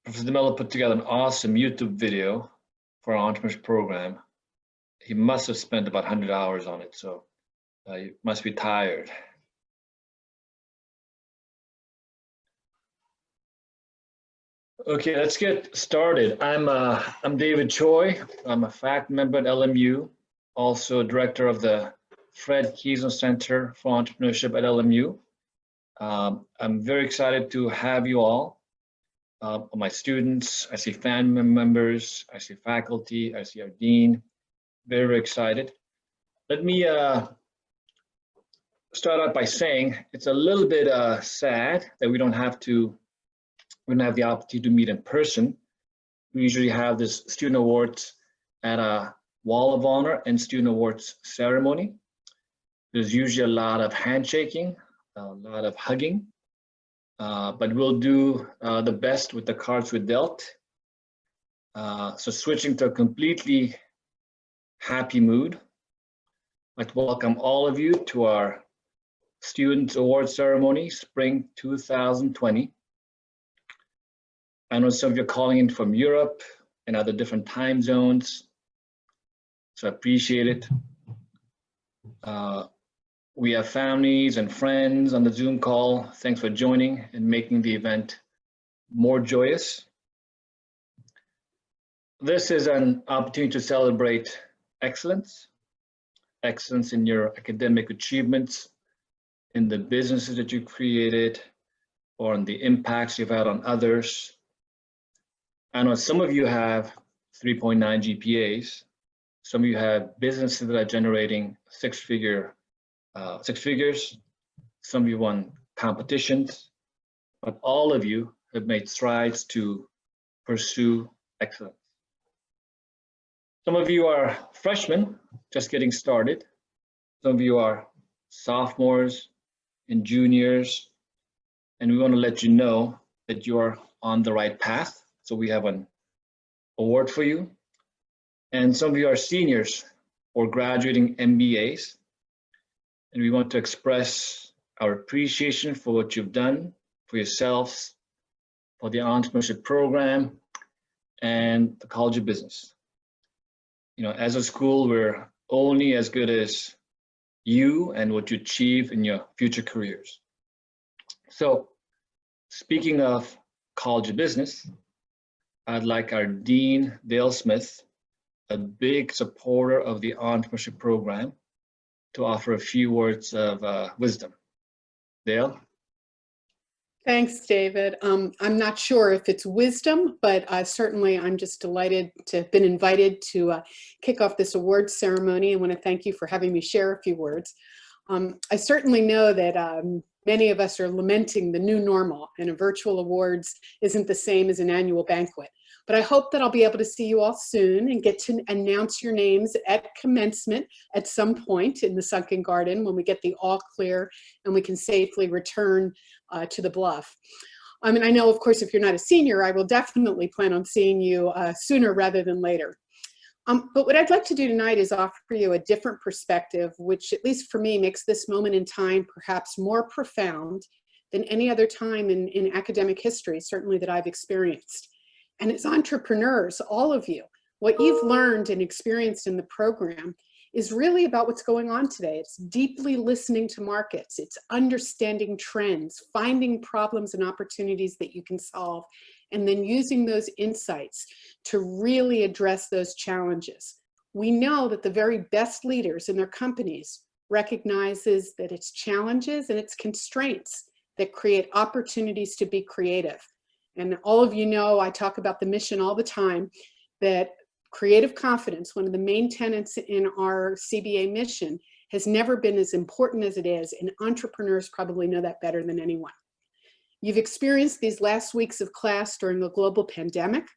Professor DeMello put together an awesome YouTube video for our entrepreneurship program. He must have spent about 100 hours on it, so you must be tired. Okay, let's get started. I'm David Choi. I'm a faculty member at LMU, also director of the Fred Keesler Center for Entrepreneurship at LMU. I'm very excited to have you all. My students, I see family members, I see faculty, I see our dean. Very, very excited. Let me start out by saying it's a little bit sad that we don't have the opportunity to meet in person. We usually have this student awards at a Wall of Honor and student awards ceremony. There's usually a lot of handshaking, a lot of hugging, but we'll do the best with the cards we're dealt. So switching to a completely happy mood, I'd like to welcome all of you to our Students Award Ceremony, Spring 2020. I know some of you are calling in from Europe and other different time zones, so I appreciate it. We have families and friends on the Zoom call. Thanks for joining and making the event more joyous. This is an opportunity to celebrate excellence in your academic achievements, in the businesses that you created, or in the impacts you've had on others. I know some of you have 3.9 GPAs. Some of you have businesses that are generating six figures. Some of you won competitions, but all of you have made strides to pursue excellence. Some of you are freshmen, just getting started. Some of you are sophomores and juniors, and we want to let you know that you are on the right path. So we have an award for you. And some of you are seniors or graduating MBAs. And we want to express our appreciation for what you've done for yourselves, for the entrepreneurship program, and the College of Business. You know, as a school, we're only as good as you and what you achieve in your future careers. So, speaking of College of Business, I'd like our Dean, Dale Smith, a big supporter of the entrepreneurship program, to offer a few words of wisdom. Dale? Thanks, David. I'm not sure if it's wisdom, but certainly I'm just delighted to have been invited to kick off this awards ceremony. I want to thank you for having me share a few words. I certainly know that many of us are lamenting the new normal, and a virtual awards isn't the same as an annual banquet. But I hope that I'll be able to see you all soon and get to announce your names at commencement at some point in the Sunken Garden when we get the all clear and we can safely return to the Bluff. I mean, I know, of course, if you're not a senior, I will definitely plan on seeing you sooner rather than later. But what I'd like to do tonight is offer you a different perspective, which at least for me makes this moment in time perhaps more profound than any other time in academic history, certainly that I've experienced. And as entrepreneurs, all of you, what you've learned and experienced in the program is really about what's going on today. It's deeply listening to markets, it's understanding trends, finding problems and opportunities that you can solve, and then using those insights to really address those challenges. We know that the very best leaders in their companies recognizes that it's challenges and it's constraints that create opportunities to be creative. And all of you know, I talk about the mission all the time, that creative confidence, one of the main tenets in our CBA mission, has never been as important as it is, and entrepreneurs probably know that better than anyone. You've experienced these last weeks of class during the global pandemic.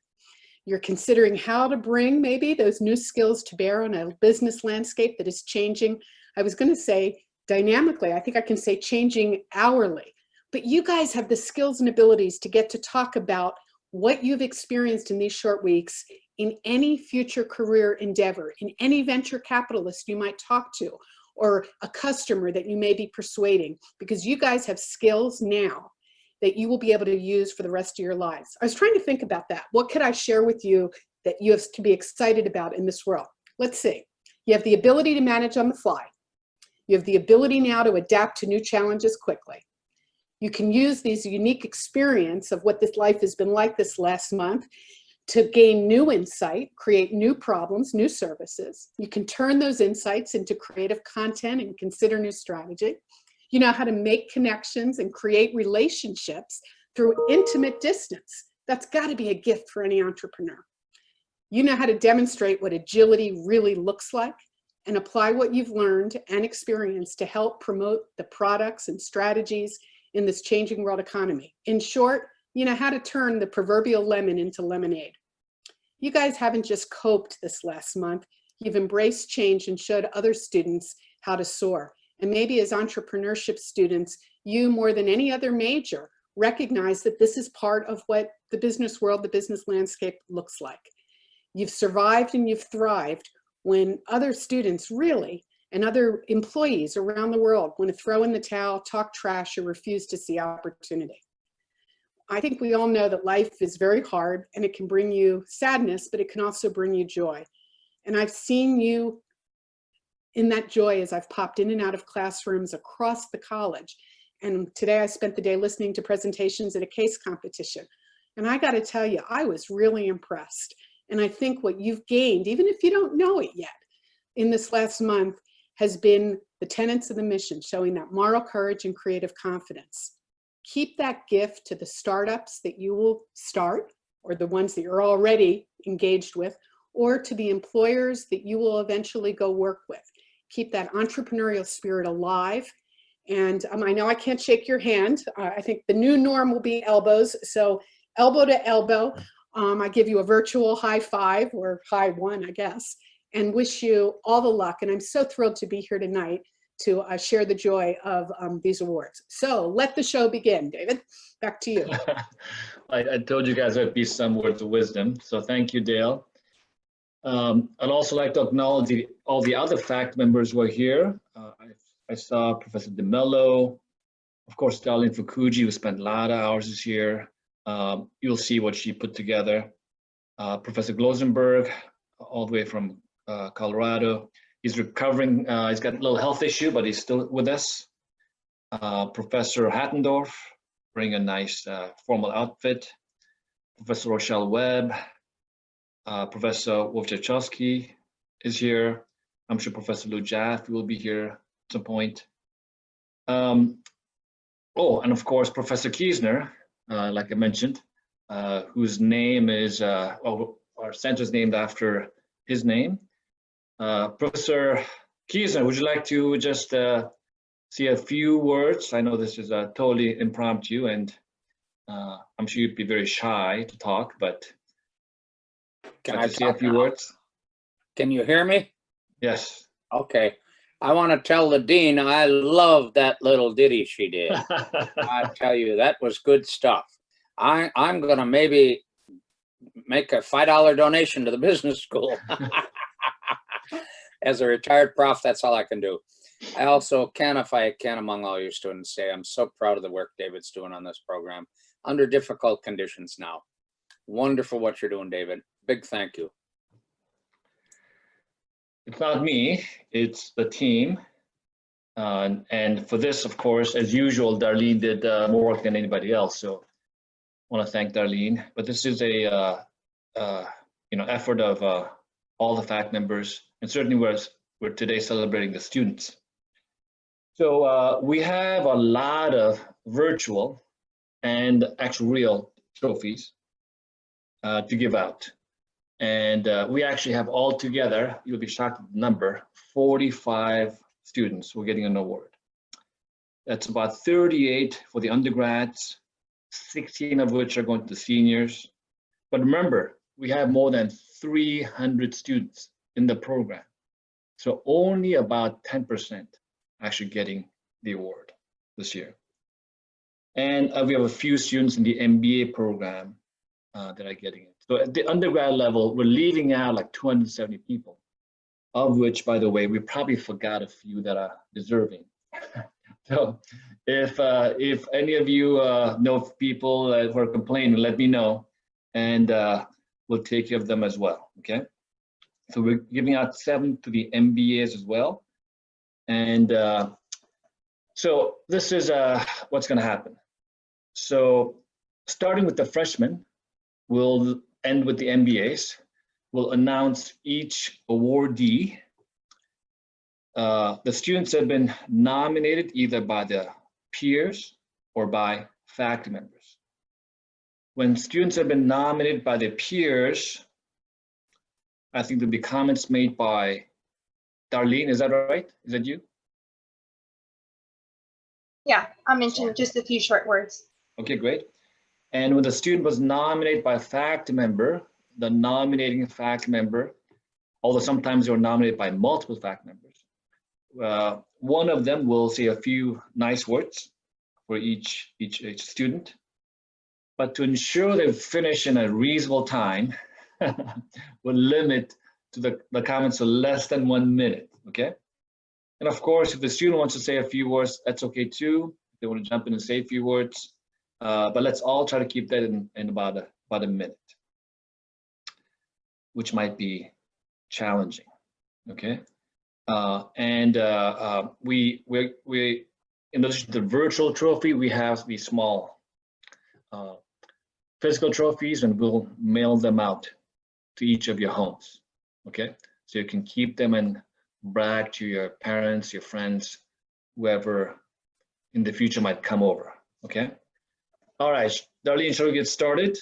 You're considering how to bring maybe those new skills to bear on a business landscape that is changing. I was going to say dynamically, I think I can say changing hourly. But you guys have the skills and abilities to get to talk about what you've experienced in these short weeks in any future career endeavor, in any venture capitalist you might talk to, or a customer that you may be persuading, because you guys have skills now. that you will be able to use for the rest of your lives. I was trying to think about that. What could I share with you that you have to be excited about in this world? Let's see. You have the ability to manage on the fly. You have the ability now to adapt to new challenges quickly. You can use these unique experience of what this life has been like this last month to gain new insight, create new problems, new services. You can turn those insights into creative content and consider new strategy. You know how to make connections and create relationships through intimate distance. That's got to be a gift for any entrepreneur. You know how to demonstrate what agility really looks like and apply what you've learned and experienced to help promote the products and strategies in this changing world economy. In short, you know how to turn the proverbial lemon into lemonade. You guys haven't just coped this last month, you've embraced change and showed other students how to soar. And maybe as entrepreneurship students, you more than any other major recognize that this is part of what the business world, the business landscape looks like. You've survived and you've thrived when other students really, and other employees around the world want to throw in the towel, talk trash, or refuse to see opportunity. I think we all know that life is very hard and it can bring you sadness, but it can also bring you joy. And I've seen you in that joy as I've popped in and out of classrooms across the college. And today I spent the day listening to presentations at a case competition. And I got to tell you, I was really impressed. And I think what you've gained, even if you don't know it yet, in this last month has been the tenets of the mission, showing that moral courage and creative confidence. Keep that gift to the startups that you will start, or the ones that you're already engaged with, or to the employers that you will eventually go work with. Keep that entrepreneurial spirit alive. And I know I can't shake your hand. I think the new norm will be elbows. So elbow to elbow, I give you a virtual high five, or high one, I guess, and wish you all the luck. And I'm so thrilled to be here tonight to share the joy of these awards. So let the show begin. David, back to you. I told you guys there'd be some words of wisdom. So thank you, Dale. I'd also like to acknowledge all the other FACT members who are here. I saw Professor DeMello, of course, Darlene Fukuji, who spent a lot of hours this year. You'll see what she put together. Professor Glosenberg, all the way from Colorado. He's recovering. He's got a little health issue, but he's still with us. Professor Hattendorf, wearing a nice formal outfit. Professor Rochelle Webb. Professor Wojciechowski is here. I'm sure Professor Lou Jaffe will be here at some point. Oh, and of course, Professor Kiesner, like I mentioned, whose name is, our center is named after his name. Professor Kiesner, would you like to just say a few words? I know this is totally impromptu, and I'm sure you'd be very shy to talk, but can I say a few words? Can you hear me? Yes. Okay. I want to tell the dean I love that little ditty she did. I tell you, that was good stuff. I'm going to maybe make a $5 donation to the business school. As a retired prof, that's all I can do. I also can, if I can, among all your students, say I'm so proud of the work David's doing on this program under difficult conditions now. Wonderful what you're doing, David. Big thank you. It's not me, it's the team. And for this, of course, as usual, Darlene did more work than anybody else. So I want to thank Darlene. But this is a effort of all the FACT members, and certainly we're today celebrating the students. So we have a lot of virtual and actual real trophies to give out. And we actually have all together, you'll be shocked at the number, 45 students who are getting an award. That's about 38 for the undergrads, 16 of which are going to the seniors. But remember, we have more than 300 students in the program. So only about 10% actually getting the award this year. And we have a few students in the MBA program that are getting it. So at the undergrad level, we're leaving out like 270 people, of which, by the way, we probably forgot a few that are deserving So if any of you know people who are complaining, let me know, and we'll take care of them as well. Okay. So we're giving out 7 to the MBAs as well, and so this is what's going to happen. So starting with the freshmen, we'll end with the MBAs. We'll announce each awardee. The students have been nominated either by the peers or by faculty members. When students have been nominated by their peers, I think there'll be comments made by Darlene, is that right? Is that you? Yeah, I'll mention just a few short words. Okay, great. And when the student was nominated by a faculty member, the nominating faculty member, although sometimes they were nominated by multiple faculty members, one of them will say a few nice words for each student. But to ensure they finish in a reasonable time, we'll limit to the comments to less than 1 minute, okay? And of course, if the student wants to say a few words, that's okay too. If they want to jump in and say a few words, but let's all try to keep that in about a minute, which might be challenging, okay? We in addition to the virtual trophy, we have these small physical trophies, and we'll mail them out to each of your homes, okay? So you can keep them and brag to your parents, your friends, whoever in the future might come over, okay? All right, Darlene, shall we get started?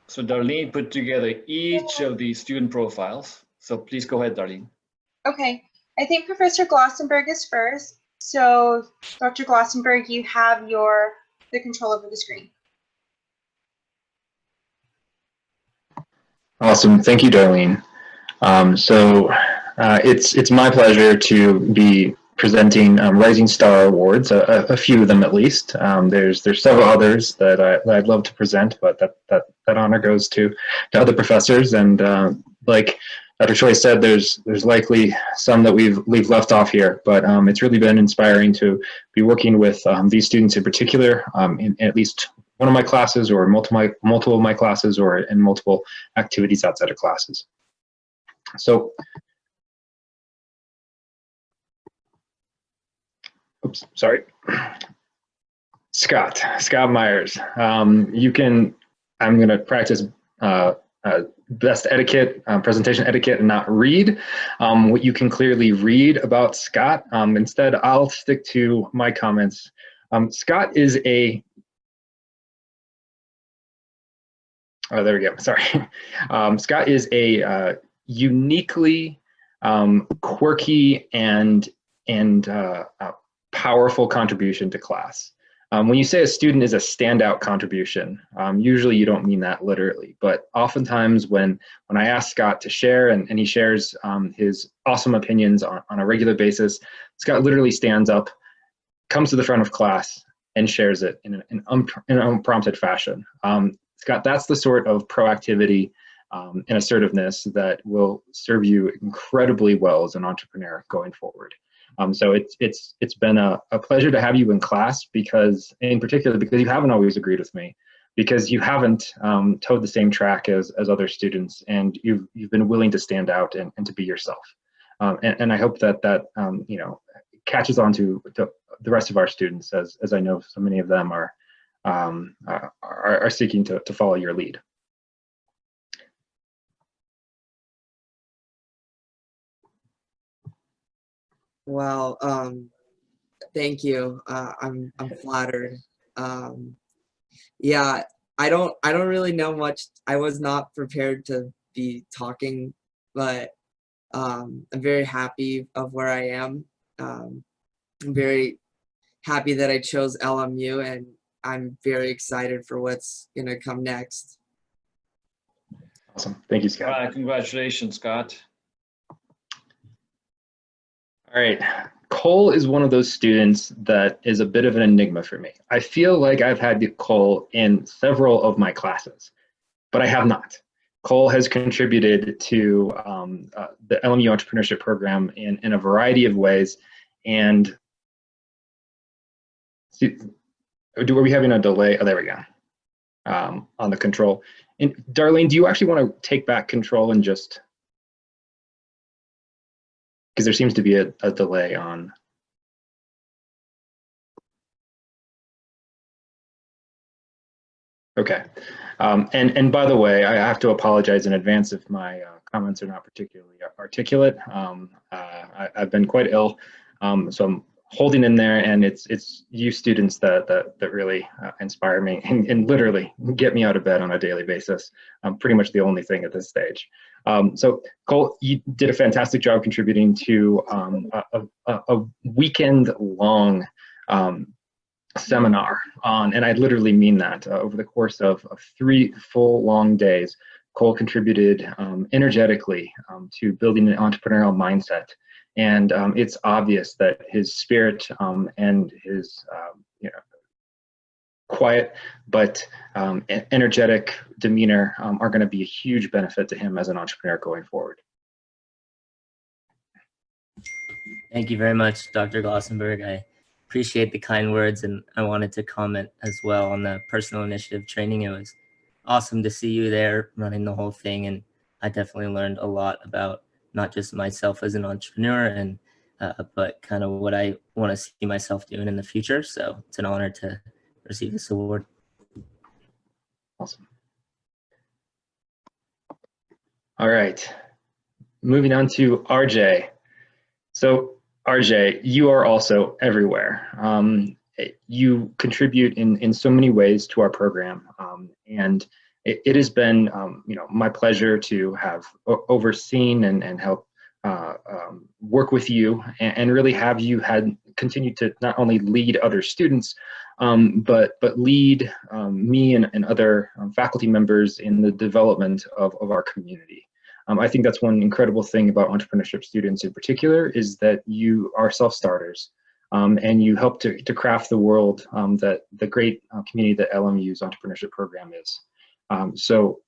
So Darlene put together each of the student profiles. So please go ahead, Darlene. Okay, I think Professor Glossenberg is first. So Dr. Glossenberg, you have the control over the screen. Awesome, thank you, Darlene. It's my pleasure to be presenting Rising Star Awards, a few of them at least. There's several others that I'd love to present, but that honor goes to other professors. And like Dr. Choi said, there's likely some that we've left off here, but it's really been inspiring to be working with these students in particular, in at least one of my classes, or multiple of my classes, or in multiple activities outside of classes. So, oops, sorry. Scott Myers. I'm gonna practice best etiquette, presentation etiquette, and not read what you can clearly read about Scott. Instead, I'll stick to my comments. Scott is a, oh, there we go, sorry. Scott is a uniquely quirky and powerful contribution to class. When you say a student is a standout contribution, usually you don't mean that literally, but oftentimes when I ask Scott to share, and he shares his awesome opinions on a regular basis, Scott literally stands up, comes to the front of class, and shares it in an unprompted fashion. Scott, that's the sort of proactivity and assertiveness that will serve you incredibly well as an entrepreneur going forward. So it's been a pleasure to have you in class, because in particular, because you haven't always agreed with me, because you haven't towed the same track as other students, and you've been willing to stand out and to be yourself. And I hope that you know, catches on to the rest of our students, as I know so many of them are seeking to follow your lead. Well, thank you. I'm flattered. Yeah, I don't really know much. I was not prepared to be talking, but I'm very happy of where I am. I'm very happy that I chose LMU, and I'm very excited for what's gonna come next. Awesome, thank you, Scott. All right, congratulations, Scott. All right, Cole is one of those students that is a bit of an enigma for me. I feel like I've had Cole in several of my classes. but I have not. Cole has contributed to the LMU Entrepreneurship Program in a variety of ways. And are we having a delay? Oh, there we go. On the control. And Darlene, do you actually want to take back control and just, because there seems to be a delay on. Okay. And by the way, I have to apologize in advance if my comments are not particularly articulate. I've been quite ill, so I'm holding in there, and it's you students that really inspire me and literally get me out of bed on a daily basis. Pretty much the only thing at this stage. So Cole, you did a fantastic job contributing to a weekend-long seminar on, and I literally mean that, over the course of 3 full long days. Cole contributed energetically to building an entrepreneurial mindset. And it's obvious that his spirit and his quiet but energetic demeanor are going to be a huge benefit to him as an entrepreneur going forward. Thank you very much, Dr. Glossenberg. I appreciate the kind words, and I wanted to comment as well on the personal initiative training. It was awesome to see you there running the whole thing, and I definitely learned a lot about not just myself as an entrepreneur, and but kind of what I want to see myself doing in the future. So it's an honor to receive this award. Awesome. All right, moving on to RJ. So RJ, you are also everywhere. You contribute in so many ways to our program, and it has been my pleasure to have overseen and help work with you, and really have you continue to not only lead other students, but lead me and other faculty members in the development of our community. I think that's one incredible thing about entrepreneurship students in particular, is that you are self-starters, and you help to craft the world that the great community that LMU's entrepreneurship program is. So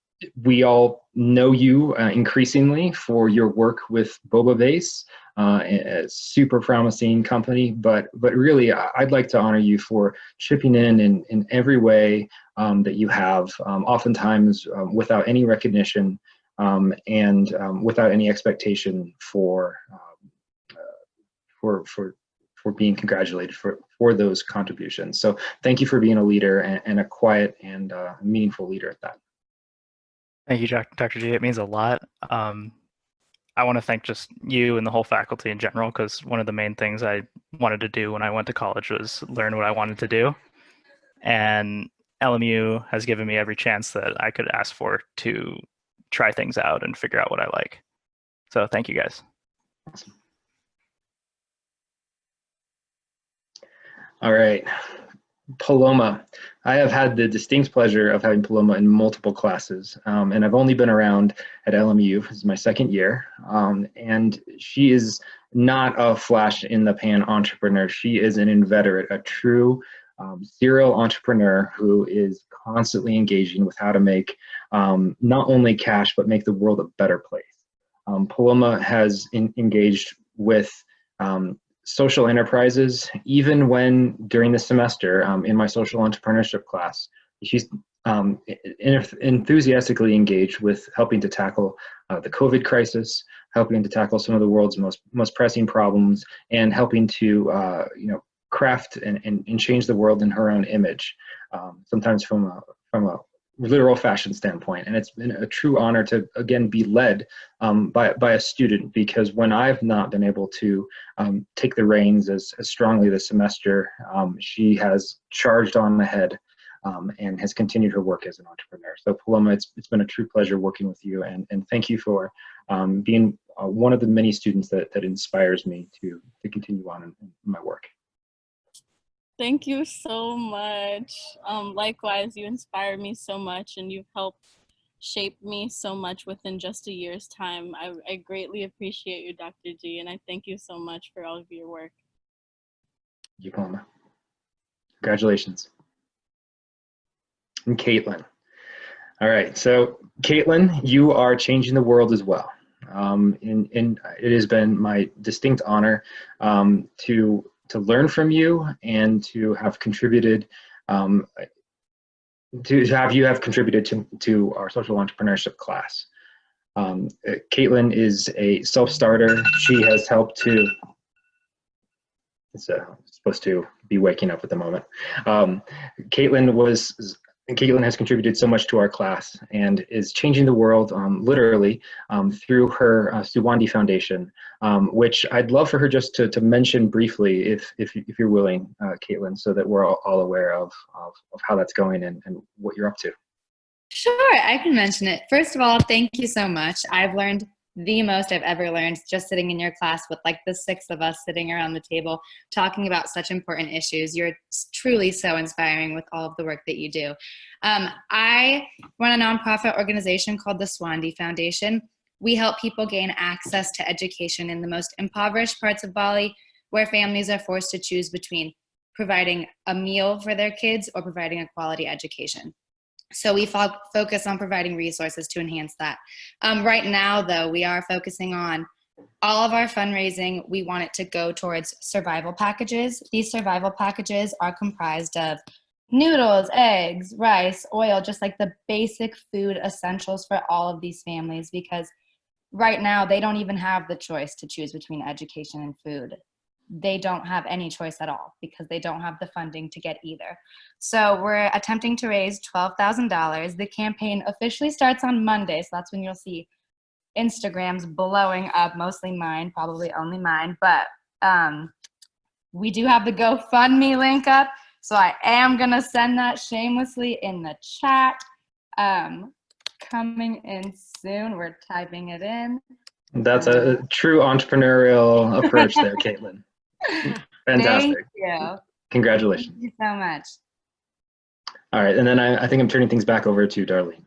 we all know you increasingly for your work with Boba Base, a super promising company, but really I'd like to honor you for chipping in every way that you have, oftentimes without any recognition, and without any expectation for being congratulated for those contributions. So thank you for being a leader, and a quiet and meaningful leader at that. Thank you, Dr. G. It means a lot. I want to thank just you and the whole faculty in general, because one of the main things I wanted to do when I went to college was learn what I wanted to do. And LMU has given me every chance that I could ask for to try things out and figure out what I like. So thank you guys. Awesome. All right, Paloma. I have had the distinct pleasure of having Paloma in multiple classes, and I've only been around at LMU. This is my second year, and she is not a flash in the pan entrepreneur. She is an inveterate, a true serial entrepreneur who is constantly engaging with how to make not only cash, but make the world a better place. Paloma has engaged with social enterprises, even when during the semester in my social entrepreneurship class, she's enthusiastically engaged with helping to tackle the COVID crisis, helping to tackle some of the world's most pressing problems, and helping to craft and change the world in her own image, sometimes from a literal fashion standpoint. And it's been a true honor to again be led by a student, because when I've not been able to take the reins as strongly this semester, she has charged on ahead and has continued her work as an entrepreneur. So Paloma, it's been a true pleasure working with you, and thank you for being one of the many students that inspires me to continue on in my work. Thank you so much. Likewise, you inspire me so much, and you've helped shape me so much within just a year's time. I greatly appreciate you, Dr. G, and I thank you so much for all of your work. Thank you, Paloma. Congratulations. And Caitlin. All right, so Caitlin, you are changing the world as well. And it has been my distinct honor to learn from you and to have contributed to our social entrepreneurship class. Caitlin is a self-starter. She has helped to. It's supposed to be waking up at the moment. Caitlin has contributed so much to our class and is changing the world literally through her Suwandi Foundation, which I'd love for her just to mention briefly if you're willing, Caitlin, so that we're all aware of how that's going and what you're up to. Sure, I can mention it. First of all, thank you so much. I've learned the most I've ever learned just sitting in your class with like the 6 of us sitting around the table talking about such important issues. You're truly so inspiring with all of the work that you do. I run a nonprofit organization called the Suwandi Foundation. We help people gain access to education in the most impoverished parts of Bali, where families are forced to choose between providing a meal for their kids or providing a quality education. So we focus on providing resources to enhance that. Right now, though, we are focusing on all of our fundraising. We want it to go towards survival packages. These survival packages are comprised of noodles, eggs, rice, oil, just like the basic food essentials for all of these families, because right now they don't even have the choice to choose between education and food. They don't have any choice at all because they don't have the funding to get either. So we're attempting to raise $12,000. The campaign officially starts on Monday, so that's when you'll see Instagrams blowing up, mostly mine, probably only mine, but we do have the GoFundMe link up, so I am gonna send that shamelessly in the chat. Coming in soon, we're typing it in. That's a true entrepreneurial approach there, Caitlin. Fantastic. Thank you. Congratulations. Thank you so much. All right, and then I think I'm turning things back over to Darlene.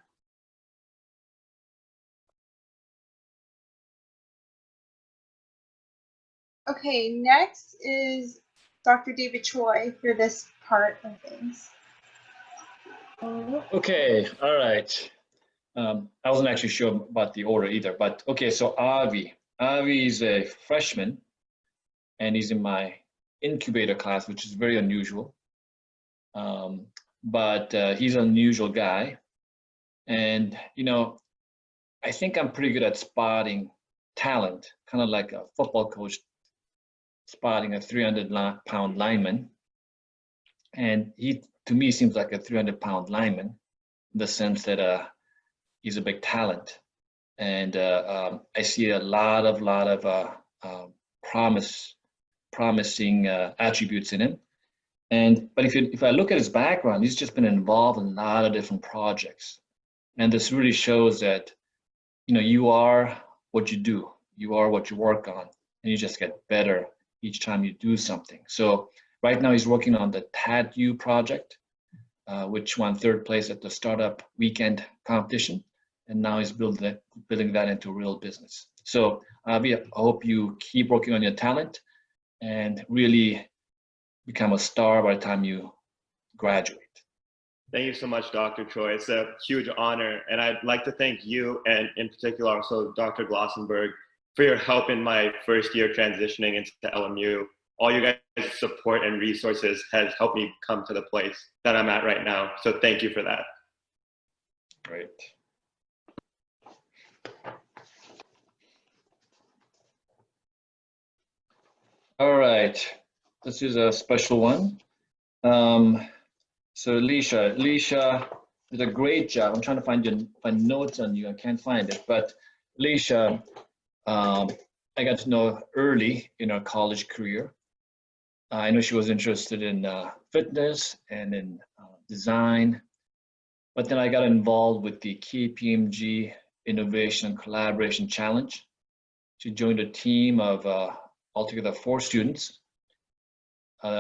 Okay, next is Dr. David Choi for this part of things. Okay, all right. I wasn't actually sure about the order either, but okay, so Avi. Avi is a freshman, and he's in my incubator class, which is very unusual. But he's an unusual guy. And, you know, I think I'm pretty good at spotting talent, kind of like a football coach spotting a 300-pound lineman. And he, to me, seems like a 300-pound lineman in the sense that he's a big talent. And I see a lot of promising attributes in him. But if I look at his background, he's just been involved in a lot of different projects. And this really shows that, you know, you are what you do. You are what you work on, and you just get better each time you do something. So right now he's working on the TADU project, which won 3rd place at the startup weekend competition. And now he's building that into real business. So Avi, I hope you keep working on your talent and really become a star by the time you graduate. Thank you so much, Dr. Choi. It's a huge honor. And I'd like to thank you, and in particular also Dr. Glossenberg, for your help in my first year transitioning into LMU. All you guys' support and resources has helped me come to the place that I'm at right now. So thank you for that. Great. All right, this is a special one. So Alicia did a great job. I'm trying to find notes on you. I can't find it, but Alicia, I got to know early in her college career. I know she was interested in fitness and in design, but then I got involved with the KPMG Innovation and Collaboration Challenge. She joined a team of altogether 4 students.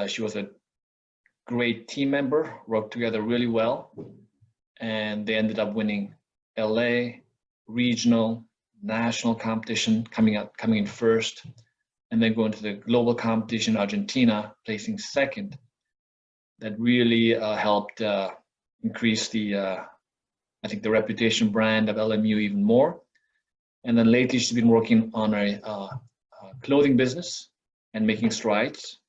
She was a great team member, worked together really well, and they ended up winning LA, regional, national competition, coming in 1st, and then going to the global competition in Argentina, placing 2nd. That really helped increase the I think, the reputation brand of LMU even more. And then lately she's been working on a clothing business and making strides.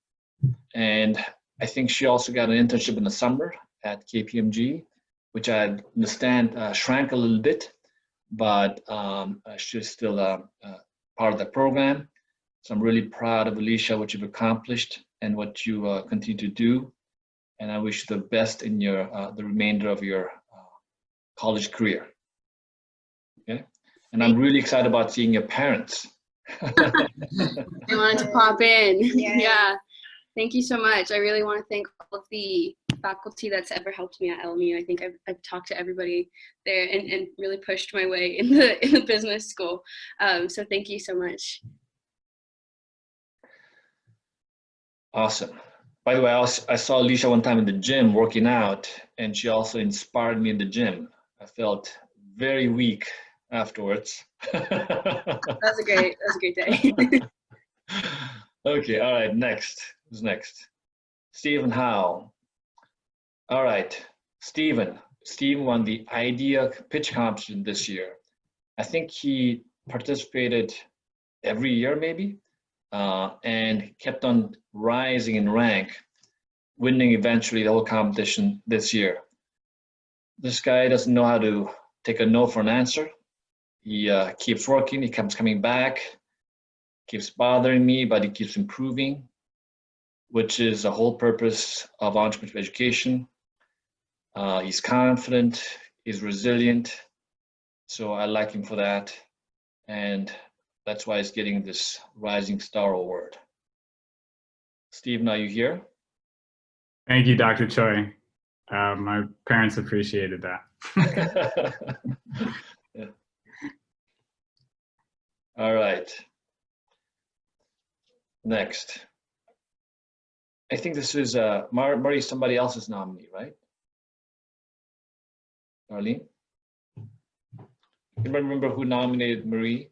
And I think she also got an internship in the summer at KPMG, which I understand shrank a little bit, but she's still part of the program. So I'm really proud of Alicia, what you've accomplished and what you continue to do. And I wish you the best in your the remainder of your college career. Okay, and I'm really excited about seeing your parents. I wanted to pop in. Yeah. Yeah. Thank you so much. I really want to thank all of the faculty that's ever helped me at LMU. I think I've talked to everybody there and really pushed my way in the business school. So thank you so much. Awesome. By the way, I saw Alicia one time in the gym working out, and she also inspired me in the gym. I felt very weak afterwards. That was a great day. Okay, all right, next. Who's next? Stephen Howe. All right, Stephen. Stephen won the idea pitch competition this year. I think he participated every year maybe, and kept on rising in rank, winning eventually the whole competition this year. This guy doesn't know how to take a no for an answer. He keeps working, he keeps coming back, keeps bothering me, but he keeps improving, which is the whole purpose of entrepreneurship education. He's confident, he's resilient, so I like him for that, and that's why he's getting this Rising Star Award. Stephen, are you here? Thank you, Dr. Choi. My parents appreciated that. Yeah. All right. Next. I think this is Marie, somebody else's nominee, right? Arlene? You remember who nominated Marie?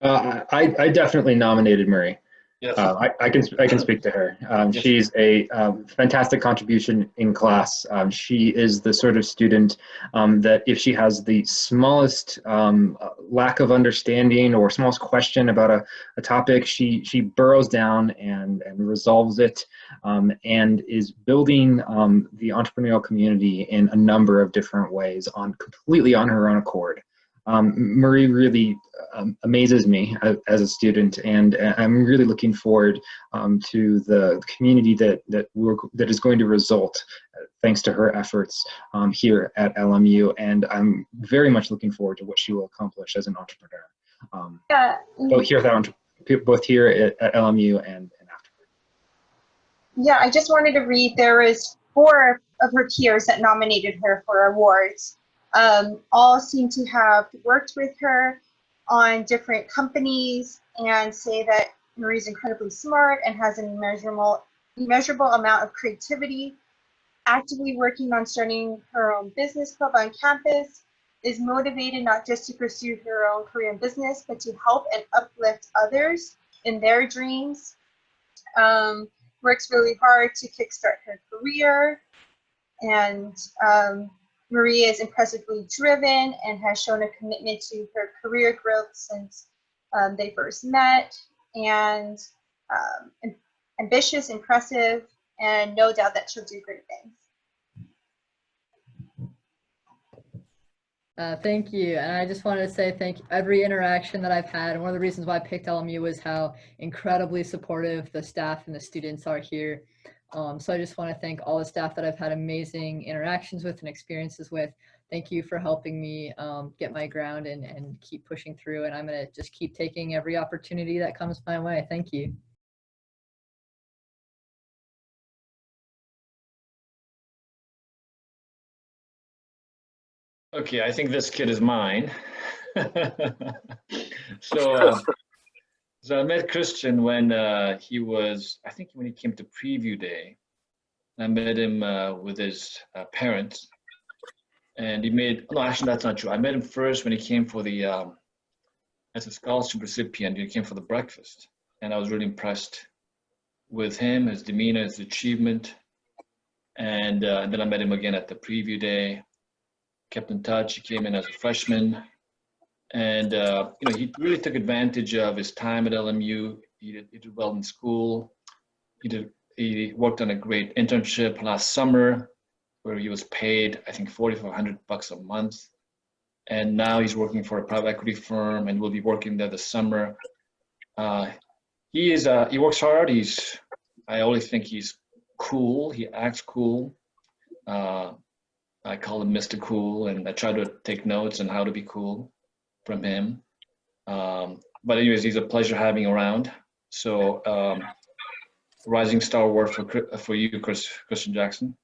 I definitely nominated Marie. Yes. I can speak to her. Yes. She's a fantastic contribution in class. She is the sort of student that if she has the smallest lack of understanding or smallest question about a topic, she burrows down and resolves it, and is building the entrepreneurial community in a number of different ways completely on her own accord. Marie really amazes me as a student, and I'm really looking forward to the community that is going to result thanks to her efforts here at LMU, and I'm very much looking forward to what she will accomplish as an entrepreneur. Yeah. Both here at LMU and afterward. Yeah, I just wanted to read, there was 4 of her peers that nominated her for awards. All seem to have worked with her on different companies and say that Marie's incredibly smart and has an immeasurable amount of creativity, actively working on starting her own business club on campus, is motivated not just to pursue her own career in business, but to help and uplift others in their dreams, works really hard to kickstart her career, and Marie is impressively driven and has shown a commitment to her career growth since they first met, and ambitious, impressive, and no doubt that she'll do great things. Thank you. And I just wanted to say thank you. Every interaction that I've had, and one of the reasons why I picked LMU was how incredibly supportive the staff and the students are here. So I just want to thank all the staff that I've had amazing interactions with and experiences with. Thank you for helping me get my ground and keep pushing through. And I'm going to just keep taking every opportunity that comes my way. Thank you. Okay, I think this kid is mine. So I met Christian when he was, I think when he came to preview day. I met him with his parents, and he made, no, actually that's not true. I met him first when he came for the, as a scholarship recipient, he came for the breakfast. And I was really impressed with him, his demeanor, his achievement. And then I met him again at the preview day. kept in touch. He came in as a freshman, and he really took advantage of his time at LMU. He did well in school. He worked on a great internship last summer, where he was paid, I think, $4,400 a month. And now he's working for a private equity firm and will be working there this summer. He works hard. I always think he's cool. He acts cool. I call him Mr. Cool, and I try to take notes on how to be cool from him. But anyways, he's a pleasure having around. So Rising Star Award for you, Christian Jackson.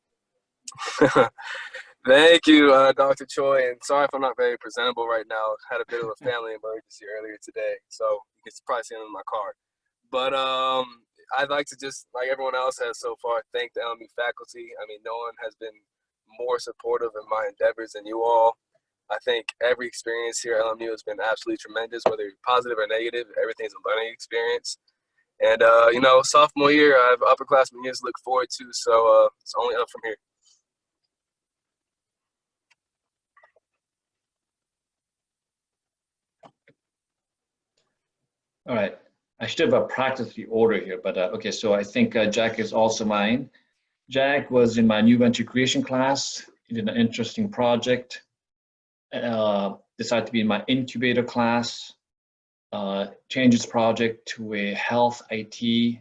Thank you, Dr. Choi, and sorry if I'm not very presentable right now. I had a bit of a family emergency earlier today, so you can probably see it in my car. But I'd like to just, like everyone else has so far, thank the LMU faculty. I mean, no one has been more supportive in my endeavors than you all. I think every experience here at LMU has been absolutely tremendous, whether you're positive or negative. Everything's a learning experience. And, sophomore year, I have upperclassmen years to look forward to, so it's only up from here. All right. I should have practiced the order here, but okay, so I think Jack is also mine. Jack was in my new venture creation class. He did an interesting project. Decided to be in my incubator class. Changed his project to a health IT.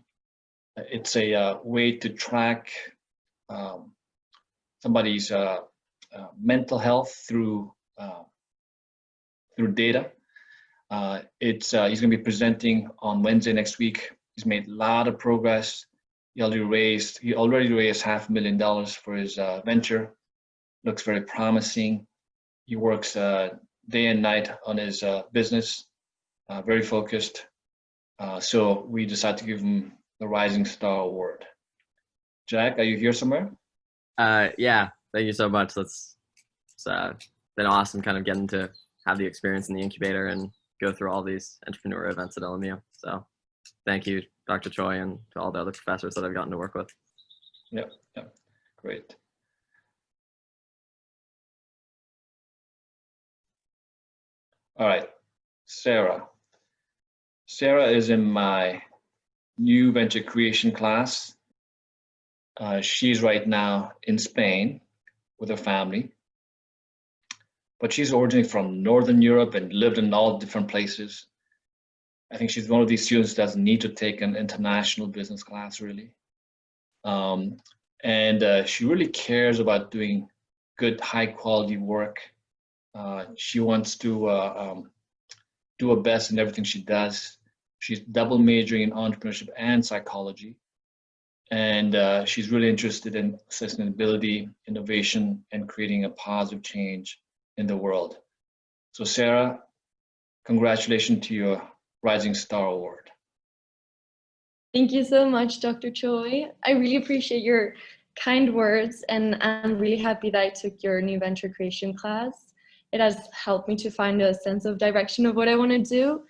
It's a way to track somebody's mental health through data. He's going to be presenting on Wednesday next week. He's made a lot of progress. He already raised $500,000 for his venture. Looks very promising. He works day and night on his business, very focused. So we decided to give him the Rising Star Award. Jack, are you here somewhere? Yeah, thank you so much. It's been awesome kind of getting to have the experience in the incubator and go through all these entrepreneur events at LMU. So thank you, Dr. Choi, and to all the other professors that I've gotten to work with. Yep, great. All right, Sarah. Sarah is in my new venture creation class. She's right now in Spain with her family. But she's originally from Northern Europe and lived in all different places. I think she's one of these students that doesn't need to take an international business class, really. And she really cares about doing good, high-quality work. She wants to do her best in everything she does. She's double majoring in entrepreneurship and psychology. And she's really interested in sustainability, innovation, and creating a positive change in the world. So Sarah, congratulations to your Rising Star Award. Thank you so much, Dr. Choi. I really appreciate your kind words, and I'm really happy that I took your new venture creation class. It has helped me to find a sense of direction of what I want to do.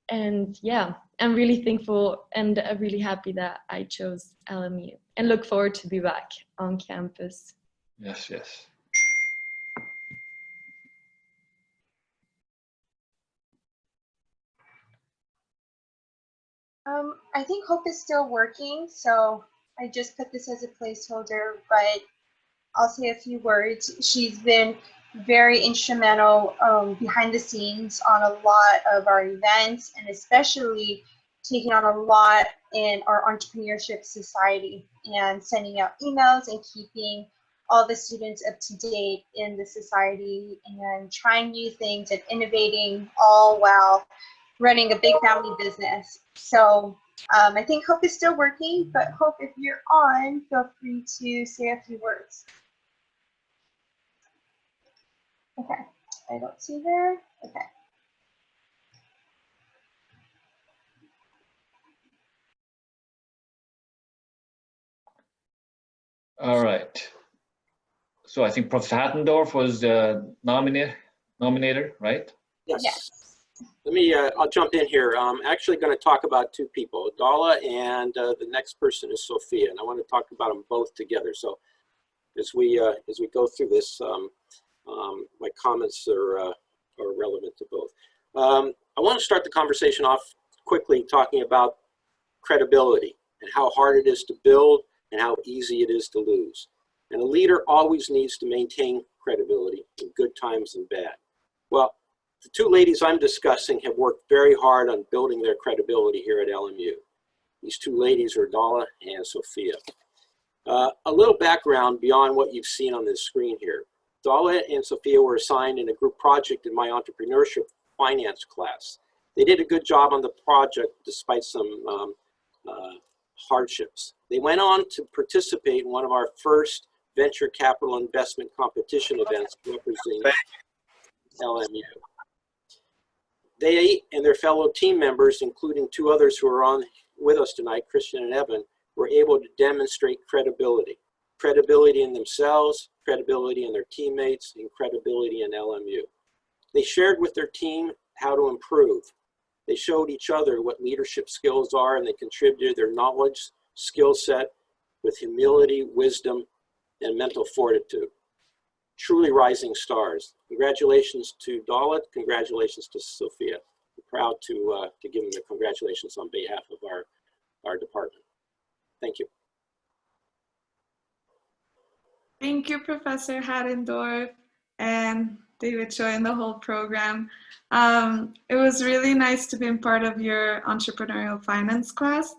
And yeah, I'm really thankful and really happy that I chose LMU and look forward to be back on campus. Yes, yes. I think Hope is still working, so I just put this as a placeholder, but I'll say a few words. She's been very instrumental behind the scenes on a lot of our events, and especially taking on a lot in our entrepreneurship society and sending out emails and keeping all the students up to date in the society and trying new things and innovating, all while running a big family business. So I think Hope is still working, but Hope, if you're on, feel free to say a few words. Okay, I don't see her. Okay. All right. So I think Professor Hattendorf was the nominator, right? Yes. Let me, I'll jump in here. I'm actually going to talk about two people, Dala, and the next person is Sophia, and I want to talk about them both together. So as we go through this, my comments are relevant to both. I want to start the conversation off quickly talking about credibility and how hard it is to build and how easy it is to lose. And a leader always needs to maintain credibility in good times and bad. Well, the two ladies I'm discussing have worked very hard on building their credibility here at LMU. These two ladies are Dala and Sophia. A little background beyond what you've seen on this screen here. Dala and Sophia were assigned in a group project in my entrepreneurship finance class. They did a good job on the project despite some hardships. They went on to participate in one of our first venture capital investment competition events representing LMU. They and their fellow team members, including two others who are on with us tonight, Christian and Evan, were able to demonstrate credibility. Credibility in themselves, credibility in their teammates, and credibility in LMU. They shared with their team how to improve. They showed each other what leadership skills are, and they contributed their knowledge, skill set with humility, wisdom, and mental fortitude. Truly rising stars. Congratulations to Dala, congratulations to Sophia. I'm proud to give them the congratulations on behalf of our department. Thank you. Thank you, Professor Haddendorf and David Choi and the whole program. It was really nice to be part of your entrepreneurial finance class.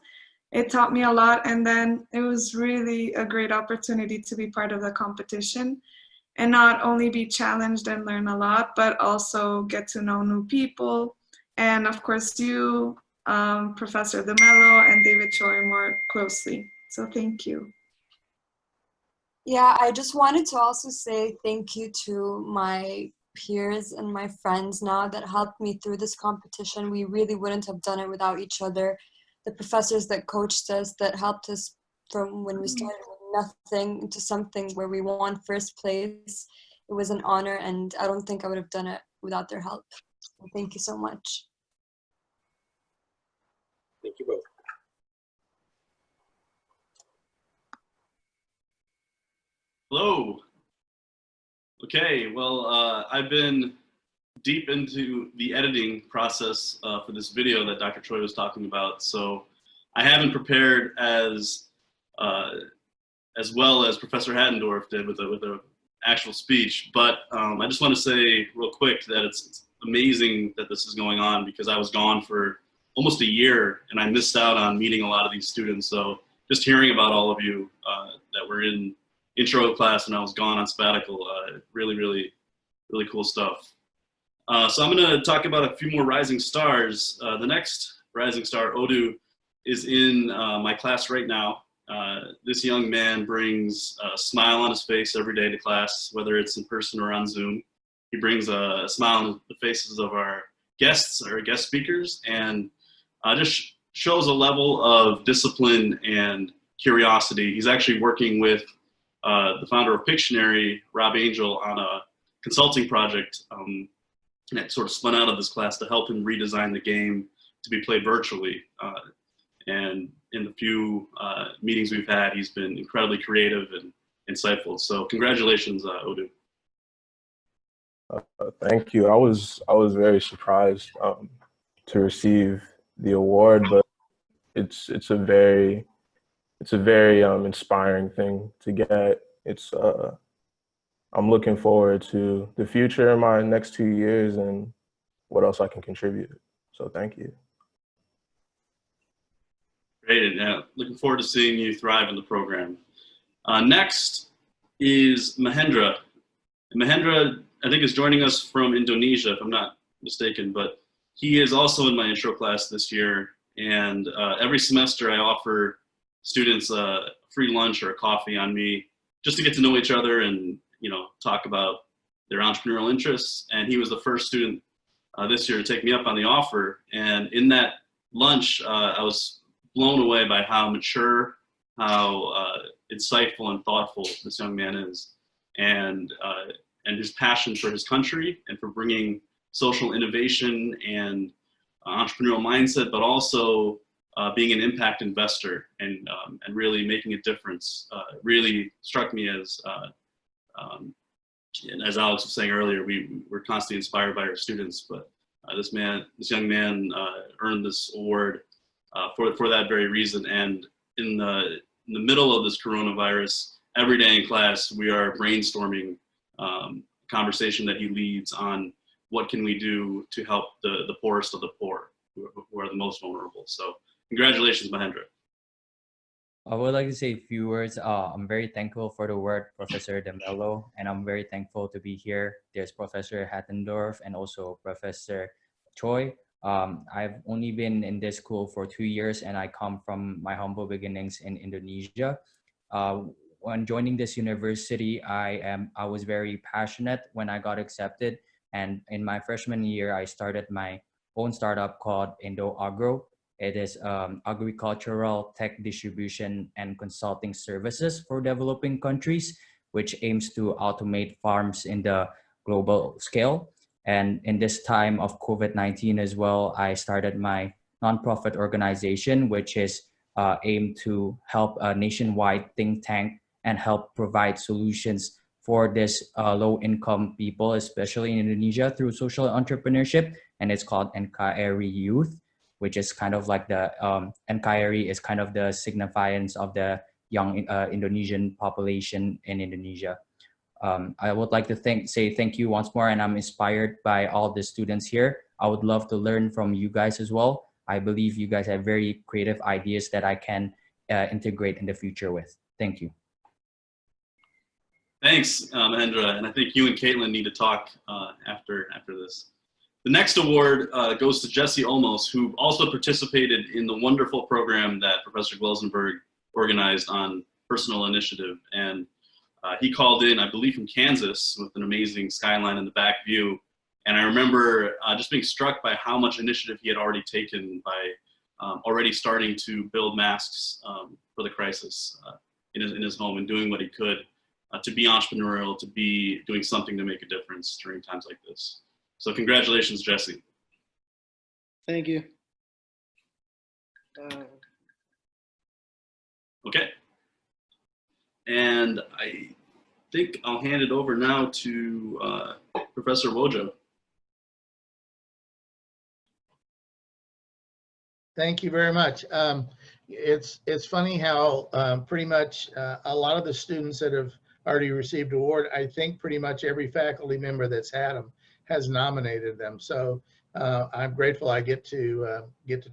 It taught me a lot, and then it was really a great opportunity to be part of the competition and not only be challenged and learn a lot, but also get to know new people. And of course you, Professor DeMello and David Choi more closely. So thank you. Yeah, I just wanted to also say thank you to my peers and my friends now that helped me through this competition. We really wouldn't have done it without each other. The professors that coached us, that helped us from when we started with nothing into something where we won first place. It was an honor, and I don't think I would have done it without their help. So thank you so much. Thank you both. Hello. Okay, well, I've been deep into the editing process for this video that Dr. Choi was talking about, so I haven't prepared as well as Professor Haddendorf did with a actual speech, but I just want to say real quick that it's amazing that this is going on, because I was gone for almost a year and I missed out on meeting a lot of these students. So just hearing about all of you that were in intro class when I was gone on sabbatical, really cool stuff. So I'm going to talk about a few more rising stars. The next rising star, Odu, is in my class right now. This young man brings a smile on his face every day to class, whether it's in person or on Zoom. He brings a smile on the faces of our guests or guest speakers, and just shows a level of discipline and curiosity. He's actually working with the founder of Pictionary, Rob Angel, on a consulting project that sort of spun out of this class to help him redesign the game to be played virtually. And in the few meetings we've had, he's been incredibly creative and insightful. So congratulations, Odu. Thank you. I was very surprised to receive the award, but it's a very inspiring thing to get. It's I'm looking forward to the future in my next 2 years and what else I can contribute. So thank you. Great, and looking forward to seeing you thrive in the program. Next is Mahendra. Mahendra, I think, is joining us from Indonesia, if I'm not mistaken, but he is also in my intro class this year. And every semester I offer students a free lunch or a coffee on me just to get to know each other and, talk about their entrepreneurial interests. And he was the first student this year to take me up on the offer. And in that lunch, I was blown away by how mature, how insightful and thoughtful this young man is, and his passion for his country and for bringing social innovation and entrepreneurial mindset, but also being an impact investor and really making a difference. Really struck me as and as Alex was saying earlier, we're constantly inspired by our students, but this young man earned this award for that very reason. And in the middle of this coronavirus, every day in class, we are brainstorming conversation that he leads on what can we do to help the poorest of the poor, who are the most vulnerable. So congratulations, Mahendra. I would like to say a few words. I'm very thankful for the work, Professor DeMello, and I'm very thankful to be here. There's Professor Hattendorf and also Professor Choi. I've only been in this school for 2 years, and I come from my humble beginnings in Indonesia. When joining this university, I was very passionate when I got accepted. And in my freshman year, I started my own startup called IndoAgro. It is agricultural tech distribution and consulting services for developing countries, which aims to automate farms in the global scale. And in this time of COVID-19 as well, I started my nonprofit organization, which is aimed to help a nationwide think tank and help provide solutions for this low-income people, especially in Indonesia, through social entrepreneurship. And it's called NKRI Youth, which is kind of like the NKRI is kind of the signifiance of the young Indonesian population in Indonesia. I would like to say thank you once more, and I'm inspired by all the students here. I would love to learn from you guys as well. I believe you guys have very creative ideas that I can integrate in the future with. Thank you. Thanks, Mahendra, and I think you and Caitlin need to talk after this. The next award goes to Jesse Olmos, who also participated in the wonderful program that Professor Glosenberg organized on personal initiative. And he called in, I believe, from Kansas with an amazing skyline in the back view. And I remember just being struck by how much initiative he had already taken by already starting to build masks for the crisis in his home and doing what he could to be entrepreneurial, to be doing something to make a difference during times like this. So congratulations, Jesse. Thank you. Okay. And I think I'll hand it over now to Professor Wojo. Thank you very much. It's funny how pretty much a lot of the students that have already received award, I think pretty much every faculty member that's had them has nominated them. So I'm grateful I get to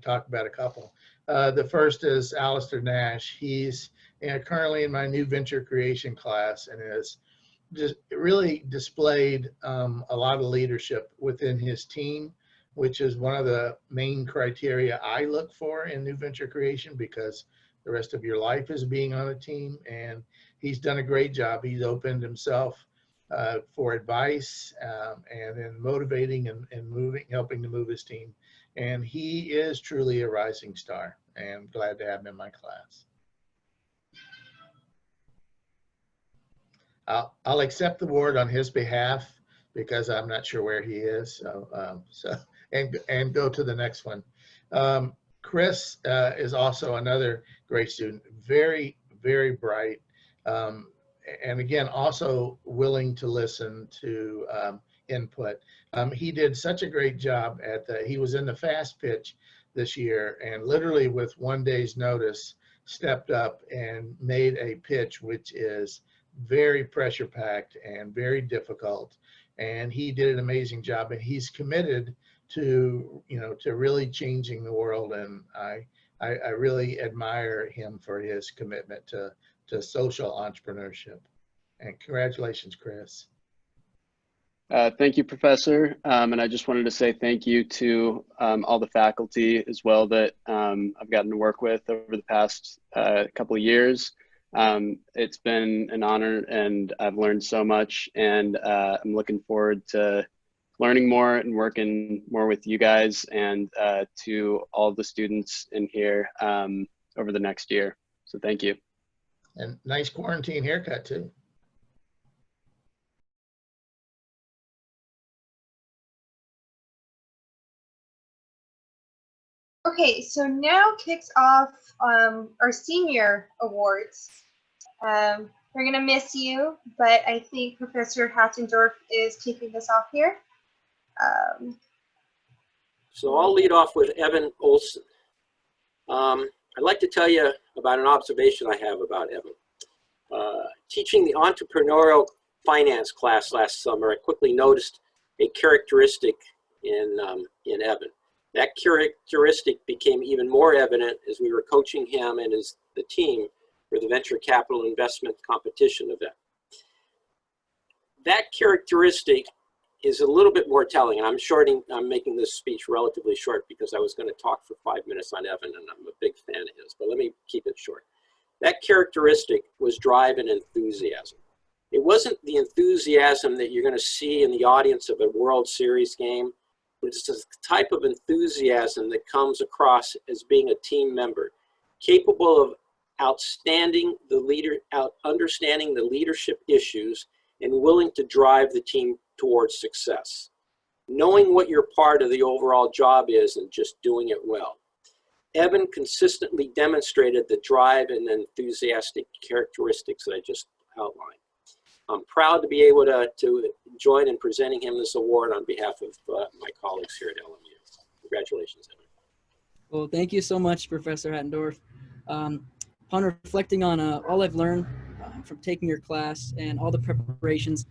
talk about a couple. The first is Alistair Nash. He's currently in my new venture creation class and has just really displayed a lot of leadership within his team, which is one of the main criteria I look for in new venture creation, because the rest of your life is being on a team. And he's done a great job. He's opened himself for advice and in motivating and helping to move his team. And he is truly a rising star, and glad to have him in my class. I'll accept the award on his behalf because I'm not sure where he is. And go to the next one. Chris is also another great student, very, very bright. And again, also willing to listen to input. He did such a great job he was in the fast pitch this year, and literally with 1 day's notice, stepped up and made a pitch, which is very pressure packed and very difficult. And he did an amazing job, and he's committed to, to really changing the world. And I really admire him for his commitment to social entrepreneurship. And congratulations, Chris. Thank you, Professor. And I just wanted to say thank you to all the faculty as well that I've gotten to work with over the past couple of years. It's been an honor, and I've learned so much, and I'm looking forward to learning more and working more with you guys and to all the students in here over the next year. So thank you. And nice quarantine haircut too. Okay, so now kicks off our senior awards. I We're gonna miss you, but I think Professor Hattendorf is kicking us off here. So I'll lead off with Evan Olson. I'd like to tell you about an observation I have about Evan. Teaching the entrepreneurial finance class last summer, I quickly noticed a characteristic in Evan. That characteristic became even more evident as we were coaching him and the team for the venture capital investment competition event. That characteristic is a little bit more telling, and I'm making this speech relatively short because I was going to talk for 5 minutes on Evan, and I'm a big fan of his, but let me keep it short. That characteristic was drive and enthusiasm. It wasn't the enthusiasm that you're going to see in the audience of a World Series game, but it's the type of enthusiasm that comes across as being a team member, capable of understanding the leadership issues and willing to drive the team towards success. Knowing what your part of the overall job is and just doing it well. Evan consistently demonstrated the drive and enthusiastic characteristics that I just outlined. I'm proud to be able to join in presenting him this award on behalf of my colleagues here at LMU. Congratulations, Evan. Well, thank you so much, Professor Hattendorf. Upon reflecting on all I've learned from taking your class and all the preparations